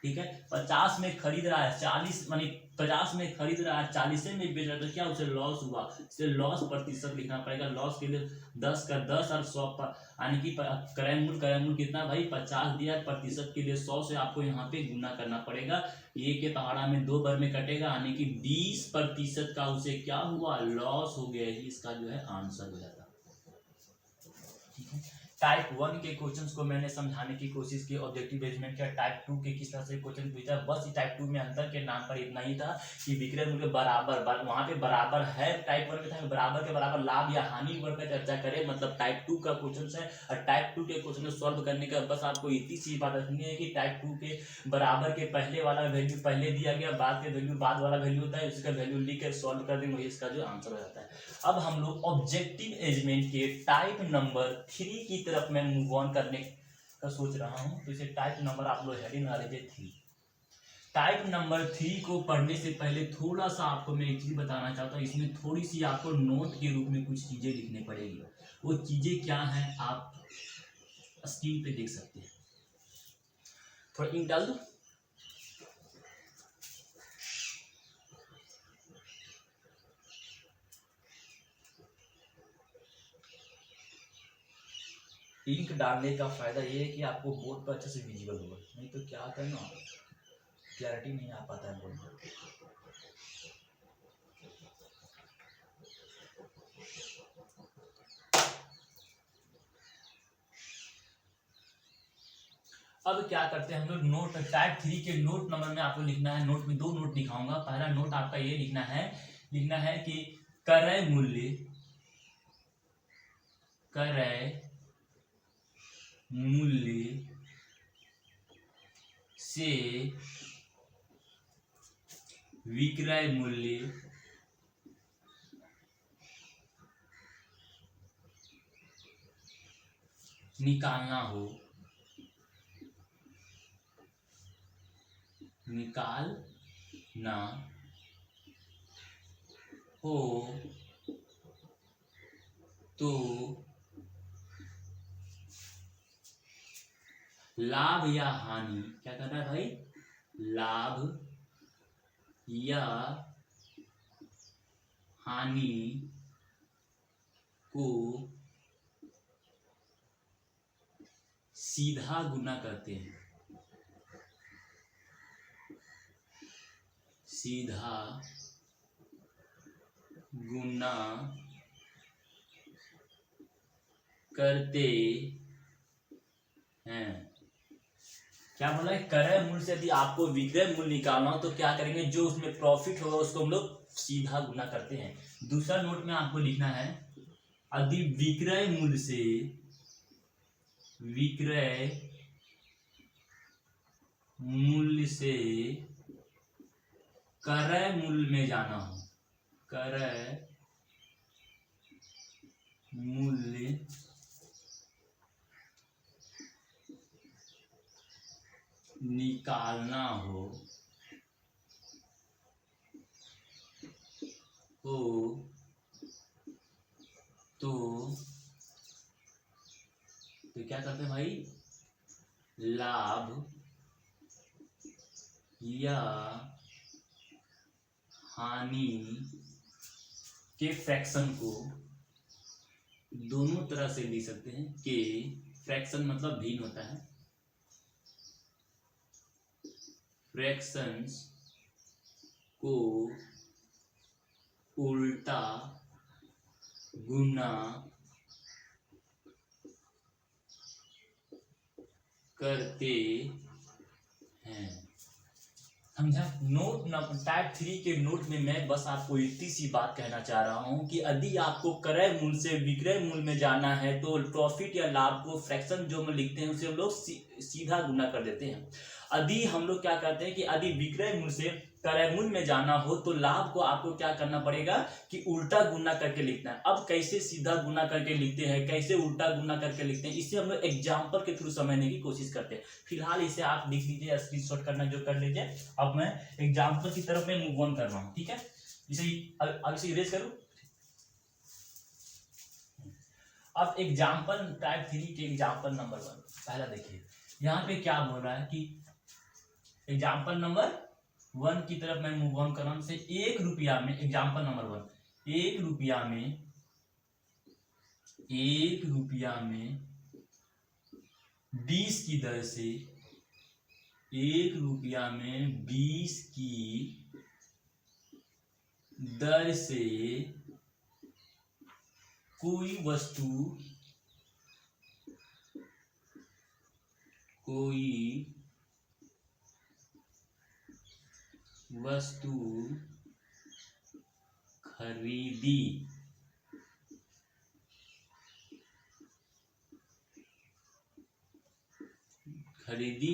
ठीक है। 50 में खरीद रहा है, 40 मानी 50 में खरीद रहा है, 40 में बेच रहा है, तो क्या उसे लॉस हुआ, इसे लॉस प्रतिशत लिखना पड़ेगा। लॉस के लिए 10 का 10 और 100 पर, यानी कि क्रय मूल्य कितना भाई 50 दिया, प्रतिशत के लिए 100 से आपको यहाँ पे गुना करना पड़ेगा। ये के पहाड़ा में 2 बार में कटेगा, यानी कि 20% का उसे क्या हुआ, लॉस हो गया, इसका जो है आंसर हो जाता, ठीक है। टाइप 1 के क्वेश्चंस को मैंने समझाने की कोशिश की ऑब्जेक्टिव बेस्ड का। टाइप 2 के किस तरह से क्वेश्चन पूछा, बस टाइप 2 में अंतर के नाम पर इतना ही था कि विक्रय मूल्य बराबर वहां पे बराबर है, टाइप 1 में था बराबर के बराबर लाभ या हानि वर्ग पर चर्चा करें, मतलब टाइप 2 का क्वेश्चन है। और टाइप 2 के क्वेश्चन को सॉल्व करने का बस आपको इतनी सी बात रखनी है कि टाइप 2 के बराबर के पहले वाला वैल्यू पहले दिया गया, बाद के वैल्यू बाद वाला वैल्यू होता है, उसका वैल्यू लिख कर सॉल्व कर देंगे, इसका जो आंसर हो जाता है। अब हम लोग ऑब्जेक्टिव एजमेंट के टाइप नंबर 3 की तरफ मैं मूव ऑन करने का सोच रहा हूं। तो इसे टाइप नंबर आप लोग हेडिंग लगा लीजिए 3। टाइप नंबर 3 को पढ़ने से पहले थोड़ा सा आपको मैं एक चीज बताना चाहता हूँ, इसमें थोड़ी सी आपको नोट के रूप में कुछ चीजें लिखनी पड़ेगी। वो चीजें क्या है आप स्क्रीन पे देख सकते हैं। थोड़ा इंक डाल दो। इंक डालने का फायदा ये है कि आपको बोर्ड पर अच्छे से विजिबल होगा, नहीं तो क्या होता है ना, क्लैरिटी नहीं आ पाता है बोर्ड पर। अब क्या करते हैं हम लोग, नोट टाइप 3 के नोट नंबर में आपको लिखना है। नोट में 2 नोट दिखाऊंगा। पहला नोट आपका ये लिखना है कि क्रय मूल्य से विक्रय मूल्य निकालना हो तो लाभ या हानि, क्या करना है भाई, लाभ या हानि को सीधा गुना करते हैं, सीधा गुना करते हैं। क्या बोला है, क्रय मूल्य से यदि आपको विक्रय मूल्य निकालना हो तो क्या करेंगे, जो उसमें प्रॉफिट होगा उसको हम लोग सीधा गुना करते हैं। दूसरा नोट में आपको लिखना है, यदि विक्रय मूल्य से क्रय मूल्य में जाना हो, क्रय मूल्य निकालना हो तो क्या करते हैं भाई, लाभ या हानि के फ्रैक्शन को दोनों तरह से लिख सकते हैं। के फ्रैक्शन मतलब भिन्न होता है, फ्रैक्शंस को उल्टा गुना करते हैं। समझा। नोट टाइप 3 के नोट में मैं बस आपको इतनी सी बात कहना चाह रहा हूं कि यदि आपको क्रय मूल्य से विक्रय मूल्य में जाना है तो प्रॉफिट या लाभ को फ्रैक्शन जो हम लिखते हैं उसे हम लोग सीधा गुना कर देते हैं। यदि हम लोग क्या करते हैं कि यदि विक्रय मूल्य से क्रय मूल्य में जाना हो तो लाभ को आपको क्या करना पड़ेगा कि उल्टा गुना करके लिखना है। अब कैसे सीधा गुना करके लिखते हैं, कैसे उल्टा गुना करके लिखते हैं, इसे हम लोग एग्जाम्पल के थ्रू समझने की कोशिश करते हैं। फिलहाल इसे आप लिख लीजिए, स्क्रीनशॉट करना जो कर लीजिए। अब मैं एग्जाम्पल की तरफ में मूव ऑन कर रहा हूं, ठीक है। इसे अब इसे इरेज करूं। अब एग्जाम्पल टाइप 3 के एग्जाम्पल नंबर 1 पहला देखिए, यहाँ पे क्या बोल रहा है कि एग्जाम्पल नंबर 1 की तरफ मैं मूव ऑन कर रहा हूं। से 1 रुपया में, एग्जाम्पल नंबर 1, 1 रुपया में 20 की दर से, 1 रुपया में 20 की दर से कोई वस्तु कोई वस्तु खरीदी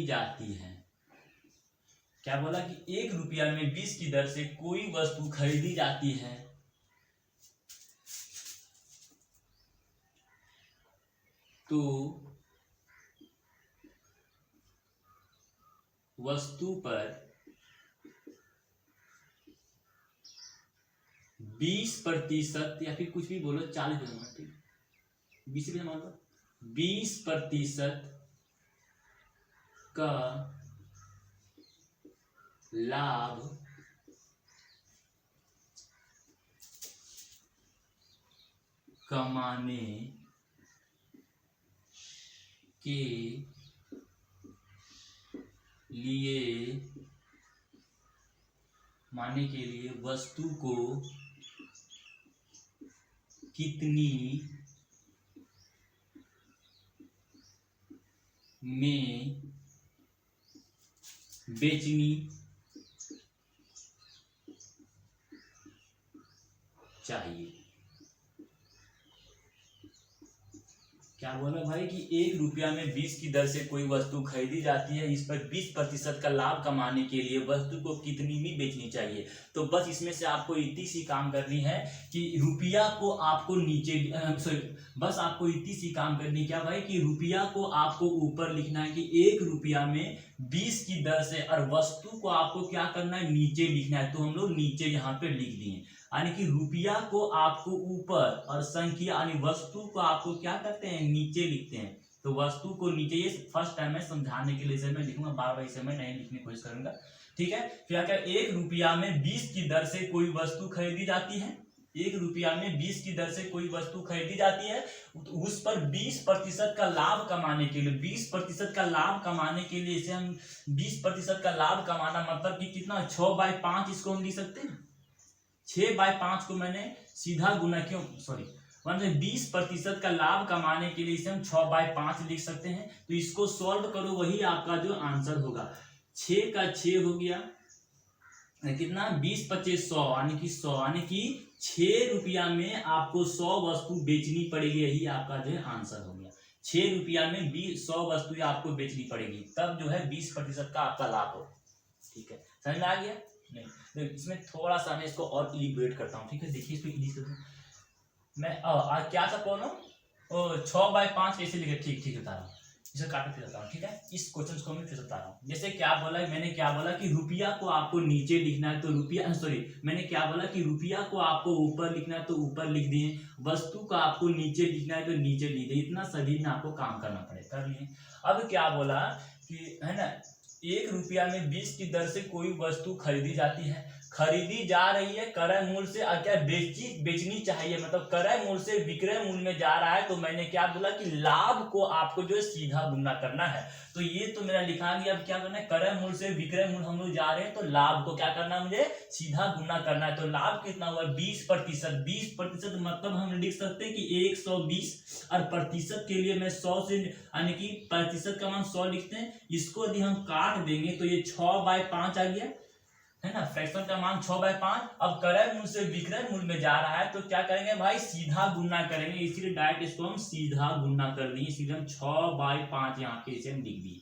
जाती है। क्या बोला कि 1 रुपया में 20 की दर से कोई वस्तु खरीदी जाती है, तो वस्तु पर 20% या फिर कुछ भी बोलो, 40%, 20% मान लो, 20% का लाभ कमाने के लिए वस्तु को कितनी में बेचनी चाहिए। क्या बोला भाई कि 1 रुपया में 20 की दर से कोई वस्तु खरीदी जाती है, इस पर 20% का लाभ कमाने के लिए वस्तु को कितनी में बेचनी चाहिए। तो बस इसमें से आपको इतनी सी काम करनी है कि रुपया को आपको नीचे बस आपको इतनी सी काम करनी, क्या भाई कि रुपया को आपको ऊपर लिखना है कि 1 रुपया में 20 की दर से, और वस्तु को आपको क्या करना है, नीचे लिखना है। तो हम लोग नीचे यहाँ पे लिख दिए, यानी कि रुपया को आपको ऊपर और संख्या यानी वस्तु को आपको क्या करते हैं, नीचे लिखते हैं। तो वस्तु को नीचे, ये फर्स्ट टाइम है समझाने के लिए इसे मैं लिखूंगा, बार बार इसे मैं नहीं लिखने की कोशिश करूंगा, ठीक है। फिर क्या 1 रुपया में 20 की दर से कोई वस्तु खरीदी जाती है, 1 रुपया में 20 की दर से कोई वस्तु खरीदी जाती है, तो उस पर 20% का लाभ कमाने के लिए, 20% का लाभ कमाने के लिए, इसे हम 20% का लाभ कमाना मतलब कि कितना, 6/5 इसको हम लिख सकते हैं। 6/5 को मैंने सीधा गुना क्यों, सॉरी 20% का लाभ कमाने के लिए इसे हम 6/5 लिख सकते हैं। तो इसको सॉल्व करो, वही आपका जो आंसर होगा। 6 का 6 हो गया कितना, 20 25 100, यानी कि 100, यानी कि 6 रुपया में आपको 100 वस्तु बेचनी पड़ेगी, यही आपका जो है आंसर हो गया। 6 रुपया में 100 वस्तु आपको बेचनी पड़ेगी, तब जो है 20% का आपका लाभ हो, ठीक है। समझ में आ गया? नहीं, इसमें थोड़ा सा मैं इसको और इलिब्रेट करता हूँ, ठीक है। देखिए इसमें मैं क्या था प्रॉब्लम, 6/5 कैसे लिखे, ठीक बता रहा हूँ, इसे काट के बताता हूँ, ठीक है। इस क्वेश्चन को मैं फिर बता रहा हूँ। जैसे क्या बोला, मैंने क्या बोला कि रुपया को आपको नीचे लिखना है, तो रुपया, सॉरी मैंने क्या बोला कि रुपया को आपको ऊपर लिखना है, तो ऊपर लिख दिए, वस्तु का आपको नीचे लिखना है, तो नीचे लिख दिए। इतना सभी में आपको काम करना पड़ेगा, कर लिए। अब क्या बोला कि है ना, 1 रुपया में 20 की दर से कोई वस्तु खरीदी जाती है, खरीदी जा रही है क्रय मूल्य से, और क्या बेचनी चाहिए, मतलब क्रय मूल्य से विक्रय मूल्य में जा रहा है। तो मैंने क्या बोला कि लाभ को आपको जो है सीधा गुना करना है। तो ये तो मेरा लिखा गया। अब क्या करना है, क्रय मूल्य से विक्रय मूल्य हम लोग जा रहे हैं, तो लाभ को क्या करना है, मुझे सीधा गुना करना है। तो लाभ कितना हुआ, 20%। 20% मतलब हम लिख सकते हैं कि 120, और प्रतिशत के लिए मैं 100 से, यानी कि प्रतिशत का मान 100 लिखते हैं। इसको यदि हम काट देंगे तो ये 6/5 आ गया, है ना, फ्रैक्शन का मान 6/5। अब क्रय मूल्य से विक्रय मूल्य में जा रहा है, तो क्या करेंगे भाई, सीधा गुना करेंगे, इसीलिए डायरेक्ट इसको हम सीधा गुना कर दिए, सीधे हम 6/5 यहाँ पे इसे हम लिख दिए,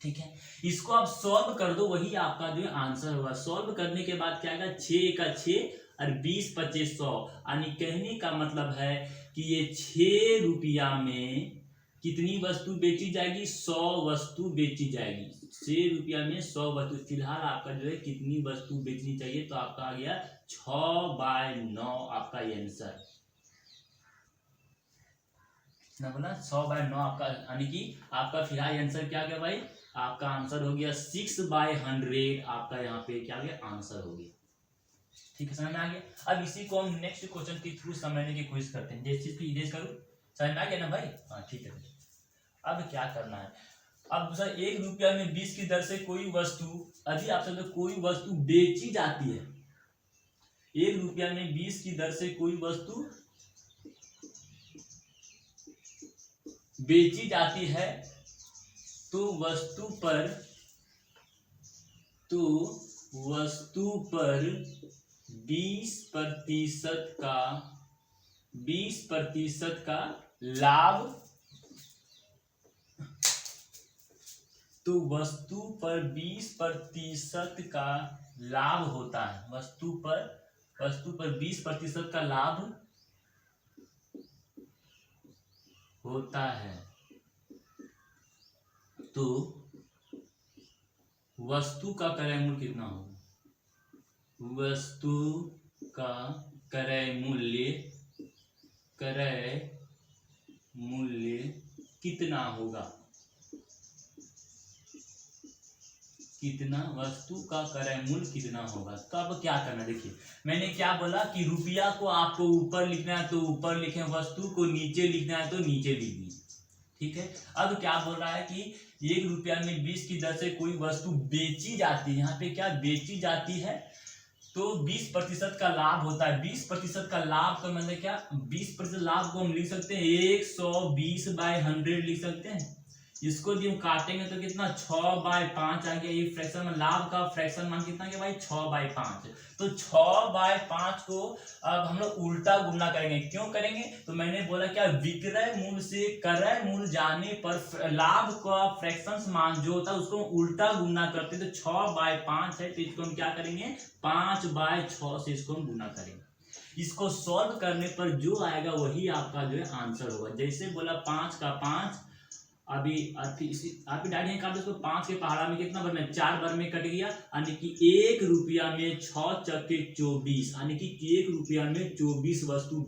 ठीक है। इसको आप सॉल्व कर दो, वही आपका जो आंसर होगा। सॉल्व करने के बाद क्या आएगा, 6 का 6 और 20 25 100, यानी कहने का मतलब है कि ये 6 रुपया में कितनी वस्तु बेची जाएगी, 100 वस्तु बेची जाएगी। 6 रुपया में 100 वस्तु, फिलहाल आपका जो है कितनी वस्तु बेचनी चाहिए, तो आपका आ गया 6/9 आपका आंसर ना, बोला 6/9 आपका, यानी कि आपका फिलहाल आंसर क्या गया भाई, आपका आंसर हो गया 6/100, आपका यहाँ पे क्या गया, आंसर हो गया, ठीक है। समझ में आ गया। अब इसी को हम नेक्स्ट क्वेश्चन के थ्रू समझने की कोशिश करते हैं। जैसे इसको इरेज करूं, समझ में आ गया ना भाई, हाँ ठीक है। अब क्या करना है, अब दूसरा, 1 रुपया में 20 की दर से कोई वस्तु, यदि आप समझो कोई वस्तु बेची जाती है, 1 रुपया में 20 की दर से कोई वस्तु बेची जाती है, तो वस्तु पर 20% का लाभ, तो वस्तु पर 20% का लाभ होता है। वस्तु पर 20% का लाभ होता है, तो वस्तु का क्रय मूल्य कितना होगा? वस्तु का क्रय मूल्य कितना होगा? वस्तु का क्रय मूल्य कितना होगा? तो अब क्या करना, देखिए मैंने क्या बोला कि रुपया को आपको ऊपर लिखना है तो ऊपर लिखें, वस्तु को नीचे लिखना है तो नीचे लिख दीजिए। ठीक है। अब क्या बोल रहा है कि 1 रुपया में 20 की दर से कोई वस्तु बेची जाती है, यहाँ पे क्या बेची जाती है, तो 20% का लाभ होता है। 20% का लाभ का मतलब क्या, 20% लाभ को हम लिख सकते हैं 120/100 लिख सकते हैं। इसको यदि हम काटेंगे तो कितना 6/5 आ गया। ये फ्रैक्शन में लाभ का फ्रैक्शन मान कितना गया भाई 6/5। तो 6/5 को अब हम लोग उल्टा गुना करेंगे। क्यों करेंगे, तो मैंने बोला क्या, विक्रय मूल्य से क्रय मूल्य जाने पर लाभ का फ्रैक्शन मान जो होता है उसको उल्टा गुना करते हैं। तो 6/5 है तो इसको हम क्या करेंगे 5/6 से इसको हम गुना करेंगे। इसको सॉल्व करने पर जो आएगा वही आपका जो है आंसर होगा। जैसे बोला 5 का 5, अभी आप डायरेक्ट यहीं काट दो। 5 के पहाड़ा में कितना बार में 4 बार में कट गया, यानी कि 1 रुपया में 6 चक्के 24, यानी कि 1 रुपया में 24 वस्तु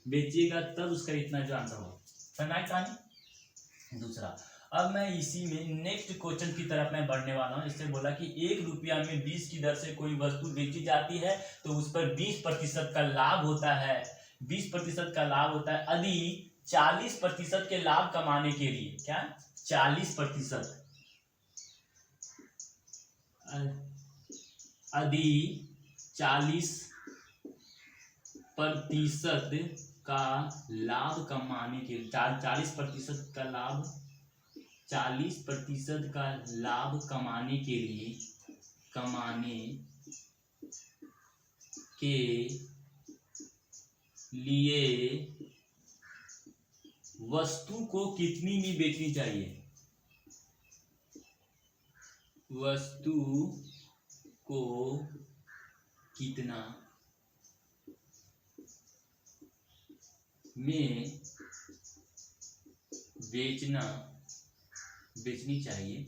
बेचेगा तब उसका इतना जो आंसर होगा। समझ आई कहानी। दूसरा, अब मैं इसी में नेक्स्ट क्वेश्चन की तरफ मैं बढ़ने वाला हूं। इससे बोला कि 1 रुपया में 20 की दर से कोई वस्तु बेची जाती है तो उस पर 20% का लाभ होता है। 20% का लाभ होता है। यदि 40% के लाभ कमाने के लिए, क्या 40%, यदि 40% का लाभ कमाने के लिए 40% का लाभ 40% का लाभ कमाने के लिए वस्तु को कितनी में बेचनी चाहिए? वस्तु को कितना में बेचनी चाहिए।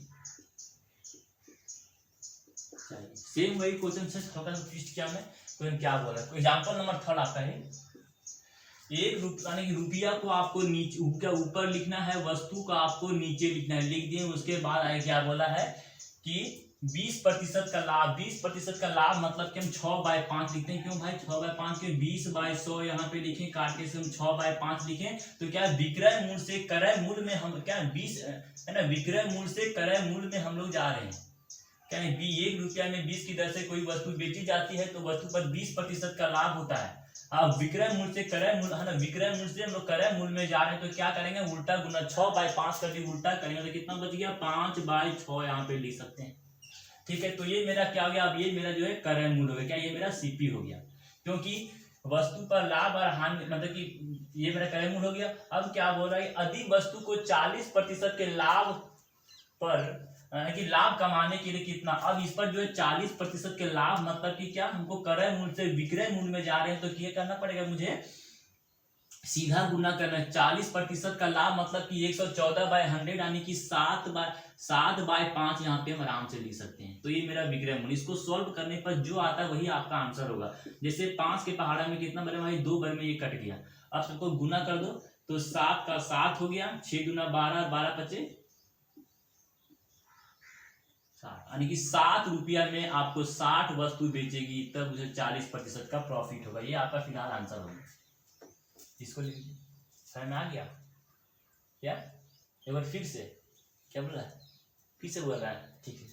सेम वही क्वेश्चन से थोड़ा सा ट्विस्ट किया मैं। तो क्या बोला, एग्जांपल नंबर 3 आता है। 1 रुपया यानी कि रुपया को आपको नीचे ऊपर लिखना है, वस्तु का आपको नीचे लिखना है। लिख दिए। उसके बाद आगे क्या बोला है कि 20% का लाभ। 20% का लाभ मतलब कि हम 6/5 लिखते हैं। क्यों भाई 6/5 के 20/100 यहाँ पे लिखें, काटे से हम 6/5 लिखें। तो क्या विक्रय मूल्य से क्रय मूल्य में हम क्या 20 है ना, विक्रय मूल्य से क्रय मूल्य में हम लोग जा रहे हैं। क्या 1 रुपया में 20 की दर से कोई वस्तु बेची जाती है तो वस्तु पर 20% का लाभ होता है। अब विक्रय मूल्य से क्रय मूल्य है ना, विक्रय मूल्य से हम लोग क्रय मूल्य में जा रहे हैं तो क्या करेंगे उल्टा गुना 6/5 कर दी, उल्टा करेंगे तो कितना बच गया 5/6 यहाँ पे लिख सकते हैं। ठीक है। तो ये मेरा क्या हो गया, अब ये मेरा जो है क्रय मूल्य हो गया। क्या ये मेरा सीपी हो गया, क्योंकि वस्तु पर लाभ और हानि मतलब कि ये मेरा क्रय मूल्य हो गया। अब क्या बोल रहा है, यदि वस्तु को 40% के लाभ पर कि लाभ कमाने के लिए कितना, अब इस पर जो है 40% के लाभ मतलब कि क्या हमको क्रय मूल्य से विक्रय मूल्य में जा रहे हैं तो क्या करना पड़ेगा, मुझे सीधा गुना करना है। 40% का लाभ मतलब कि 114/100 यानी कि 7/5 यहाँ पे हम आराम से लिख सकते हैं। तो ये मेरा विक्रय मूल्य। इसको सॉल्व करने पर जो आता है वही आपका आंसर होगा। जैसे 5 के पहाड़ा में कितना बने भाई 2 बार में ये कट गया। अब सबको गुना कर दो तो 7 का 7 हो गया, 6 दूना 12, 12 पचे 60, यानी कि 7 रुपया में आपको 60 वस्तु बेचेगी तब उसे 40% का प्रॉफिट होगा। ये आपका फिलहाल आंसर होगा। इसको लिख लीजिए। समझ में आ गया क्या? एक बार फिर से क्या बोल रहा है, फिर से बोल रहा है। ठीक है,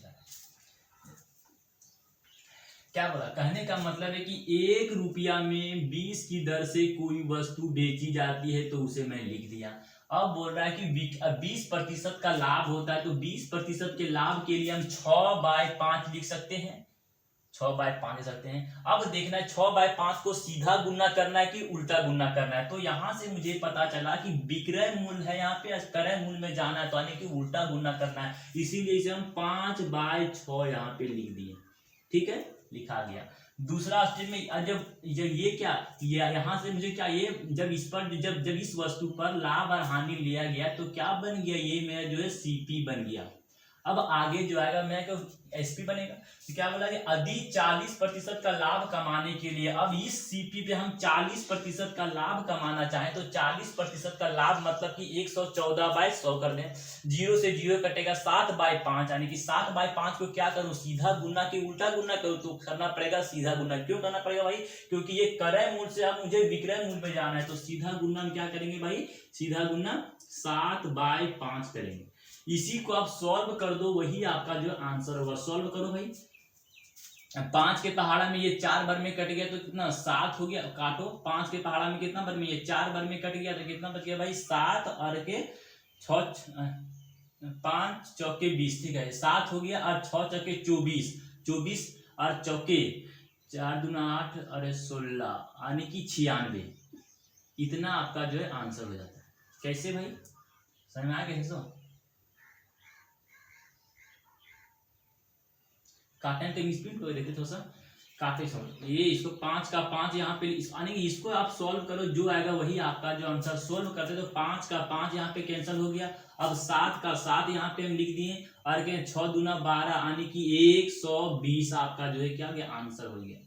क्या बोला, कहने का मतलब है कि 1 रुपया में 20 की दर से कोई वस्तु बेची जाती है तो उसे मैं लिख दिया। अब बोल रहा है कि 20% का लाभ होता है, तो 20% के लाभ के लिए हम 6/5 लिख सकते हैं, 6/5 लिख सकते हैं। अब देखना है 6/5 को सीधा गुना करना है कि उल्टा गुना करना है। तो यहां से मुझे पता चला कि विक्रय मूल्य है यहाँ पे, क्रय मूल्य में जाना है, तो यानी कि उल्टा गुना करना है, इसीलिए इसे हम 5/6 यहाँ पे लिख दिए। ठीक है, लिखा गया। दूसरा स्टेप में जब ये क्या, यहां से मुझे क्या, ये जब इस पर जब इस वस्तु पर लाभ और हानि लिया गया तो क्या बन गया, ये मेरा जो है सीपी बन गया। अब आगे जो आएगा मेरा एसपी बनेगा। तो क्या बोला कि यदि 40% का लाभ कमाने के लिए, अब इस सीपी पे हम 40% का लाभ कमाना चाहें तो 40% का लाभ मतलब कि 114/100 कर दें, 0 से 0 कटेगा 7/5, यानी कि 7/5 को क्या करूं, सीधा गुना के उल्टा गुना करूं, तो करना पड़ेगा सीधा गुना। क्यों करना पड़ेगा भाई, क्योंकि ये क्रय मूल्य से अब मुझे विक्रय मूल्य पे जाना है, तो सीधा गुना हम क्या करेंगे भाई, सीधा गुना 7/5 करेंगे। इसी को आप सॉल्व कर दो, वही आपका जो आंसर होगा। सॉल्व करो भाई, 5 के पहाड़ा में ये 4 बार में कट गया तो कितना 7 हो गया, काटो। 5 के पहाड़ा में कितना बार में, ये 4 बार में कट गया तो कितना बच गया भाई 7 और के 5 चौके 20, ठीक है 7 हो गया, और 6 चौके 24, 24 और चौके 4 दूना 8 और 16 यानी कि 96। इतना आपका जो है आंसर हो जाता है। कैसे भाई, समझ में आया कैसे? सो काटने तो स्पीड को देखते थोड़ा सा काटे सॉल्व, ये इसको 5 का 5 यहाँ पे इसको आप सॉल्व करो, जो आएगा वही आपका जो आंसर। सॉल्व करते तो 5 का 5 यहाँ पे कैंसिल हो गया। अब 7 का 7 यहाँ पे हम लिख दिए, और क्या 6 दूना 12 यानी कि 120 आपका जो है क्या हो गया, आंसर हो गया।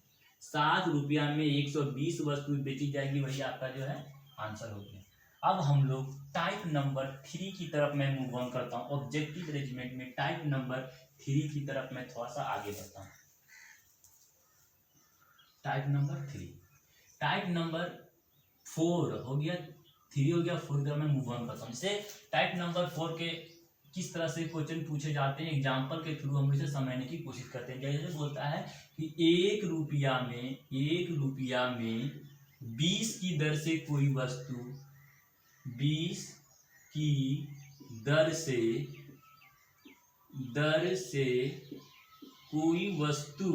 7 रुपया में 120 वस्तु बेची जाएगी, वही आपका जो है आंसर हो गया। अब हम लोग टाइप नंबर 3 की तरफ मैं मूव ऑन करता हूँ। ऑब्जेक्टिव अरेंजमेंट में टाइप नंबर 3 की तरफ मैं थोड़ा सा आगे बढ़ता हूँ। टाइप नंबर 3, टाइप नंबर 4 हो गया, 3 हो गया, 4 की तरफ मैं मूव ऑन करता हूँ। जैसे टाइप नंबर 4 के किस तरह से क्वेश्चन पूछे जाते हैं, एग्जाम्पल के थ्रू हम इसे समझने की कोशिश करते हैं। जैसे बोलता है कि 1 रुपया में 20 की दर से कोई वस्तु, 20 की दर से कोई वस्तु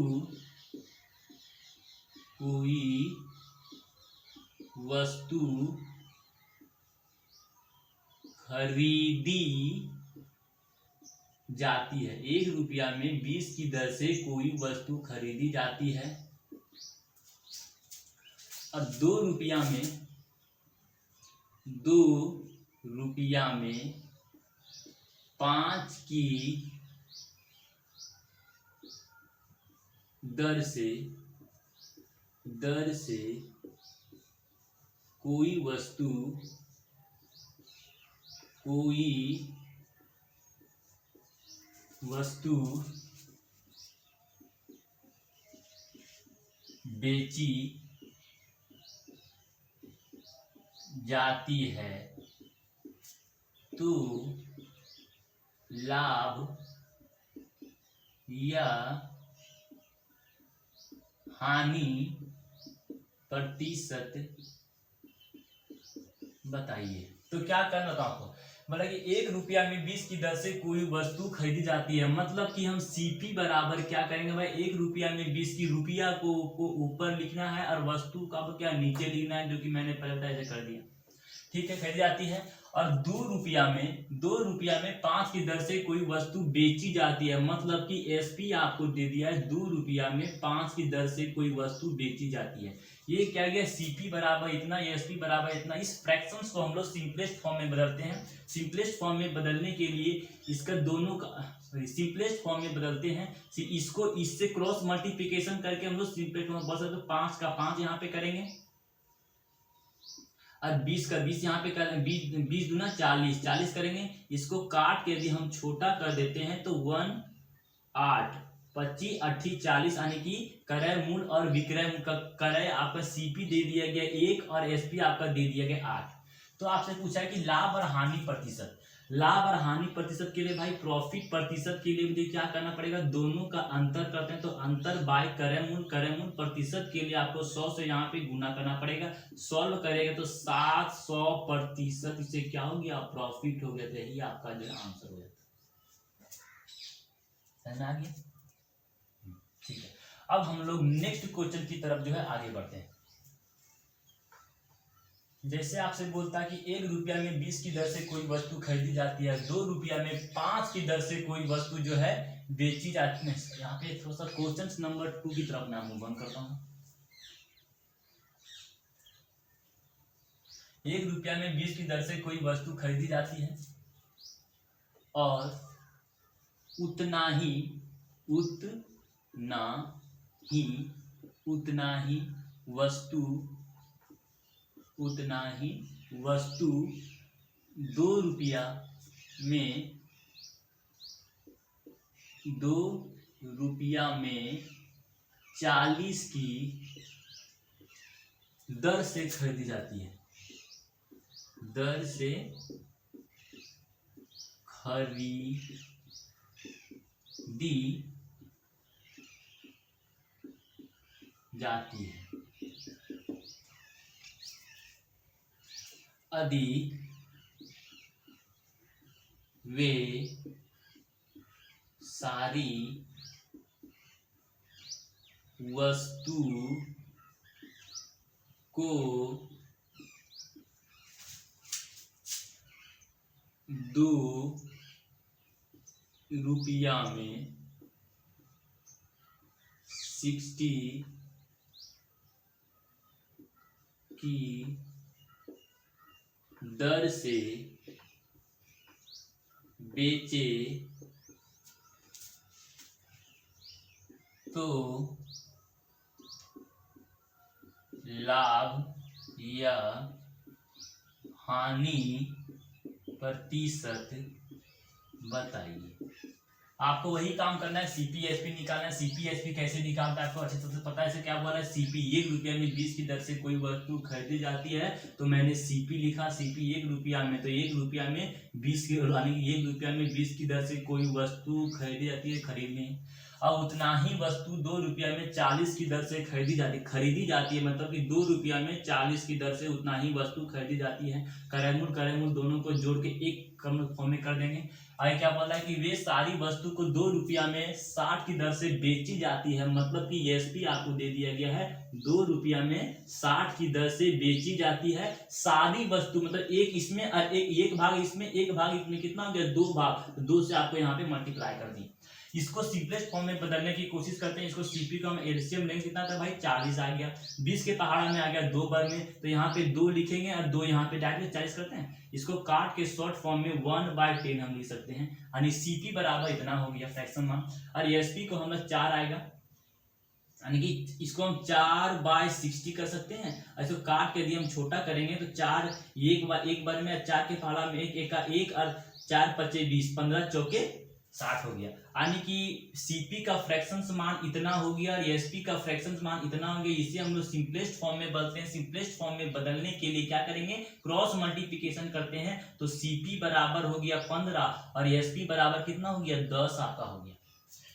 खरीदी जाती है। 1 रुपया में 20 की दर से कोई वस्तु खरीदी जाती है। अब 2 रुपया में 5 की दर से कोई वस्तु बेची जाती है, तो लाभ या हानि प्रतिशत बताइए। तो क्या करना था आपको, मतलब कि 1 रुपया में 20 की दर से कोई वस्तु खरीदी जाती है, मतलब कि हम सीपी बराबर क्या करेंगे भाई, 1 रुपया में 20 की, रुपया को ऊपर लिखना है और वस्तु का क्या नीचे लिखना है, जो कि मैंने पहले ऐसे कर दिया। ठीक है, खरीदी जाती है। और 2 रुपया में 5 की दर से कोई वस्तु बेची जाती है, मतलब कि एसपी आपको दे दिया है 2 रुपया में 5 की दर से कोई वस्तु बेची जाती है। ये क्या गया, सीपी बराबर इतना, एसपी बराबर इतना। इस फ्रैक्शंस को हम लोग सिंपलेस्ट फॉर्म में बदलते हैं। सिंपलेस्ट फॉर्म में बदलने के लिए इसका दोनों का सिंपलेस्ट फॉर्म में बदलते हैं, इसको इससे क्रॉस मल्टीप्लिकेशन करके हम लोग सिंपलेस्ट फॉर्म बदल सकते। 5 का 5 यहाँ पे करेंगे और 20 का 20 यहाँ पे कर, 20 दूना 40 करेंगे। इसको काट के यदि हम छोटा कर देते हैं तो 1 8 25 80 40 यानी कि क्रय मूल्य और विक्रय मूल्य का क्रय आपका सीपी दे दिया गया 1 और एसपी आपका दे दिया गया 8। तो आपसे पूछा है कि लाभ और हानि प्रतिशत। लाभ और हानि प्रतिशत के लिए भाई प्रॉफिट प्रतिशत के लिए मुझे क्या करना पड़ेगा, दोनों का अंतर करते हैं तो अंतर बाय क्रय मूल प्रतिशत के लिए आपको 100 से यहाँ पे गुना करना पड़ेगा। सॉल्व करेगा तो 700% इससे क्या हो गया, प्रॉफिट हो गया। तो यही आपका जो आंसर हो जाता है। समझ में आ गया? ठीक है, अब हम लोग नेक्स्ट क्वेश्चन की तरफ जो है आगे बढ़ते हैं। जैसे आपसे बोलता है कि 1 रुपया में 20 की दर से कोई वस्तु खरीदी जाती है, 2 रुपया में 5 की दर से कोई वस्तु जो है बेची जाती है। यहाँ पे थोड़ा सा क्वेश्चन नंबर 2 की तरफ मैं मूव ऑन करता हूँ। 1 रुपया में 20 की दर से कोई वस्तु खरीदी जाती है और उतना ही वस्तु 2 रुपया में 40 की दर से खरीदी जाती है। यदि वे सारी वस्तु को 2 रुपया में 60 की दर से बेचे तो लाभ या हानि प्रतिशत बताइए। आपको वही काम करना है, सीपीएसपी निकालना है। सीपीएसपी कैसे निकालता है आपको अच्छे से पता है। इसे क्या बोला है, सीपी 1 रुपया में 20 की दर से कोई वस्तु खरीदी जाती है तो मैंने सीपी लिखा, सीपी 1 रुपया में, तो 1 रुपया में 20 की, यानी 1 रुपया में 20 की दर से कोई वस्तु खरीदी जाती है, खरीदने। और उतना ही वस्तु 2 रुपया में 40 की दर से खरीदी जाती है, मतलब कि 2 रुपया में 40 की दर से उतना ही वस्तु खरीदी जाती है। क्रयमूल दोनों को जोड़ के एक फॉर्म में कर देंगे। आगे क्या बोला है कि वे सारी वस्तु को 2 रुपया में 60 की दर से बेची जाती है, मतलब कि एसपी आपको दे दिया गया है 2 रुपया में 60 की दर से बेची जाती है सारी वस्तु, मतलब एक इसमें और एक भाग इसमें, एक भाग इसमें, कितना हो गया, 2 भाग, 2 से आपको यहाँ पे मल्टीप्लाई कर दी। इसको सिंपलेस्ट फॉर्म में बदलने की कोशिश करते हैं। इसको सीपी का हम एलसीएम लेंगे, कितना था भाई 40 आ गया, 20 के पहाड़ा में आ गया 2 बार में, तो यहाँ पे 2 लिखेंगे और 2 यहाँ पे डायरेक्ट 40 करते हैं। इसको काट के शॉर्ट फॉर्म में 1/10 हम लिख सकते हैं, यानी सीपी बराबर इतना हो गया फ्रैक्शन मान, और एसपी को हम 4 आएगा, यानी कि इसको हम 4/60 कर सकते हैं। इसको काट के यदि हम छोटा करेंगे तो 4 एक बार में 4 के पहाड़ा में 1 का 1 और 4 पचे 20, 15 चौके 60 हो गया, यानी कि सीपी का फ्रैक्शन मान इतना हो गया और एसपी का फ्रैक्शन मान इतना हो गया। इसे हम लोग सिंपलेस्ट फॉर्म में बदलते हैं। सिंपलेस्ट फॉर्म में बदलने के लिए क्या करेंगे, क्रॉस मल्टीप्लिकेशन करते हैं, तो सीपी बराबर हो गया 15 और एसपी बराबर कितना हो गया 10 आपका हो गया।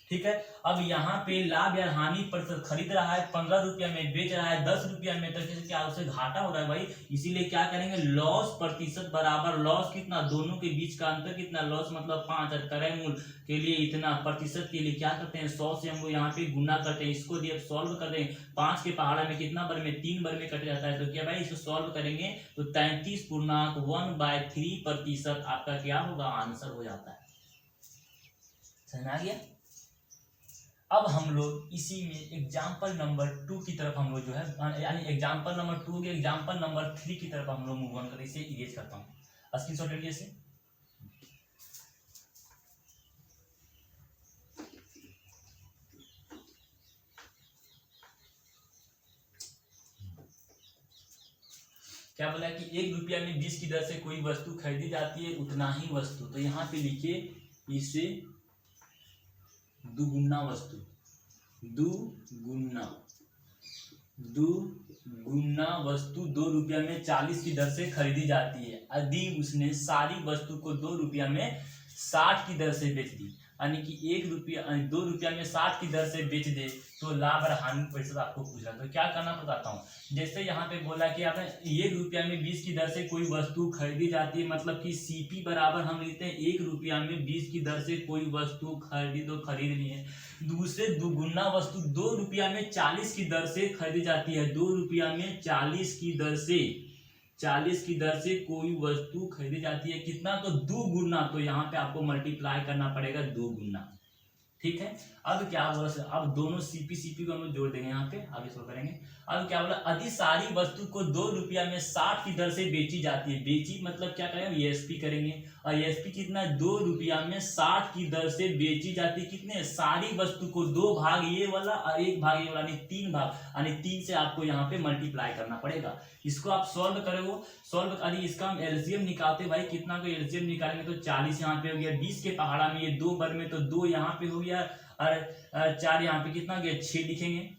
ठीक है, अब यहाँ पे लाभ या हानि प्रतिशत, खरीद रहा है 15 रुपया में, बेच रहा है 10 रुपया में, तो क्या उसे घाटा हो रहा है भाई, इसीलिए क्या करेंगे, लॉस प्रतिशत बराबर लॉस कितना, दोनों के बीच का अंतर कितना, लॉस मतलब 5, और क्रय मूल्य के लिए इतना, प्रतिशत के लिए क्या करते हैं 100 से हम लोग यहाँ पे गुना करते हैं। इसको जब सॉल्व कर दें 5 के पहाड़ा में कितना बार में, 3 बार में कट जाता है, तो क्या भाई इसको सॉल्व करेंगे तो 33.1/3% आपका क्या होगा, आंसर हो जाता है। समझ आ गया। अब हम लोग इसी में एग्जाम्पल नंबर 2 की तरफ हम लोग जो है, यानी एग्जाम्पल नंबर 2 के एग्जाम्पल नंबर 3 की तरफ हम लोग मूव ऑन करते, इसे इरेज करता हूँ, स्क्रीनशॉट ले लीजिए इसे। क्या बोला है कि 1 रुपया में 20 की दर से कोई वस्तु खरीदी जाती है, उतना ही वस्तु, तो यहाँ पे लिखिए इसे दुगुना वस्तु, दुगुना गुना वस्तु 2 रुपया में 40 की दर से खरीदी जाती है यदि उसने सारी वस्तु को 2 रुपया में 60 की दर से बेच दी, यानी कि 2 रुपया में 60 की दर से बेच दे तो लाभ और हानि प्रतिशत आपको पूछ रहा है। तो क्या करना बताता हूँ। जैसे यहाँ पे बोला कि आपने 1 रुपया में 20 की दर से कोई वस्तु खरीदी जाती है, मतलब कि सीपी बराबर हम लिखते हैं 1 रुपया में 20 की दर से कोई वस्तु खरीद ली है। दूसरे दुगुना वस्तु 2 रुपया में 40 की दर से खरीदी जाती है, 2 रुपया में 40 की दर से कोई वस्तु खरीदी जाती है, कितना, तो 2 गुना। तो यहाँ पे आपको मल्टीप्लाई करना पड़ेगा 2 गुना, ठीक है। अब क्या बोला, अब दोनों सीपी को हम लोग जोड़ देंगे, यहाँ पे आगे शुरू करेंगे। अब क्या बोला, यदि सारी वस्तु को 2 रुपया में 60 की दर से बेची जाती है, बेची मतलब क्या करेंगे, एसपी करेंगे, और एसपी कितना है, 2 रुपया में 60 की दर से बेची जाती है, कितने, सारी वस्तु को 2 भाग ये वाला और 1 भाग ये वाला, यानी 3 भाग, यानी 3 से आपको यहाँ पे मल्टीप्लाई करना पड़ेगा। इसको आप सॉल्व करोगे, यदि इसका हम एलसीएम निकालते भाई, कितना को एलसीएम निकालेंगे तो 40 यहाँ पे हो गया, 20 के पहाड़ा में ये 2 वर्ग में तो 2 यहाँ पे हो गया, और 4 यहाँ पे कितना गया, 6 लिखेंगे,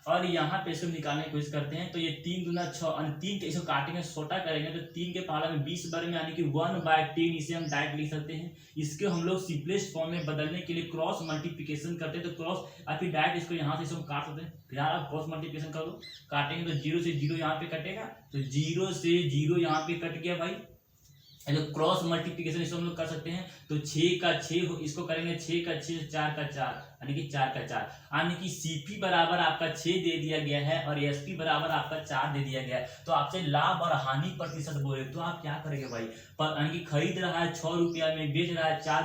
और यहाँ पे इसको निकालने की कोशिश करते हैं। तो ये 3 दूना 6, और 3 के इसको काटेंगे, छोटा करेंगे तो 3 के पहाड़ा में 20 वर्ग में, यानी कि 1/10, इसे हम डायरेक्ट लिख सकते हैं। इसके हम लोग सिंपलेस्ट फॉर्म में बदलने के लिए क्रॉस मल्टीप्लिकेशन करते हैं, तो क्रॉस या फिर डायरेक्ट इसको यहाँ से इसको काट सकते हैं। फिर आप क्रॉस मल्टीप्लिकेशन कर दो, काटेंगे तो 0 से 0 यहाँ पे कटेगा, तो 0 से 0 यहाँ पे कट गया भाई। तो क्रॉस मल्टीप्लिकेशन इसको हम लोग कर सकते हैं, तो 6 का 6 इसको करेंगे, 6 का 6, 4 का 4, यानी कि 4 का 4, यानी कि सीपी बराबर आपका 6 दे दिया गया है और एसपी बराबर आपका 4 दे दिया गया है। तो आपसे लाभ और हानि प्रतिशत बोले तो आप क्या करेंगे भाई, यानी कि खरीद रहा है 6 रुपया में, बेच रहा है 4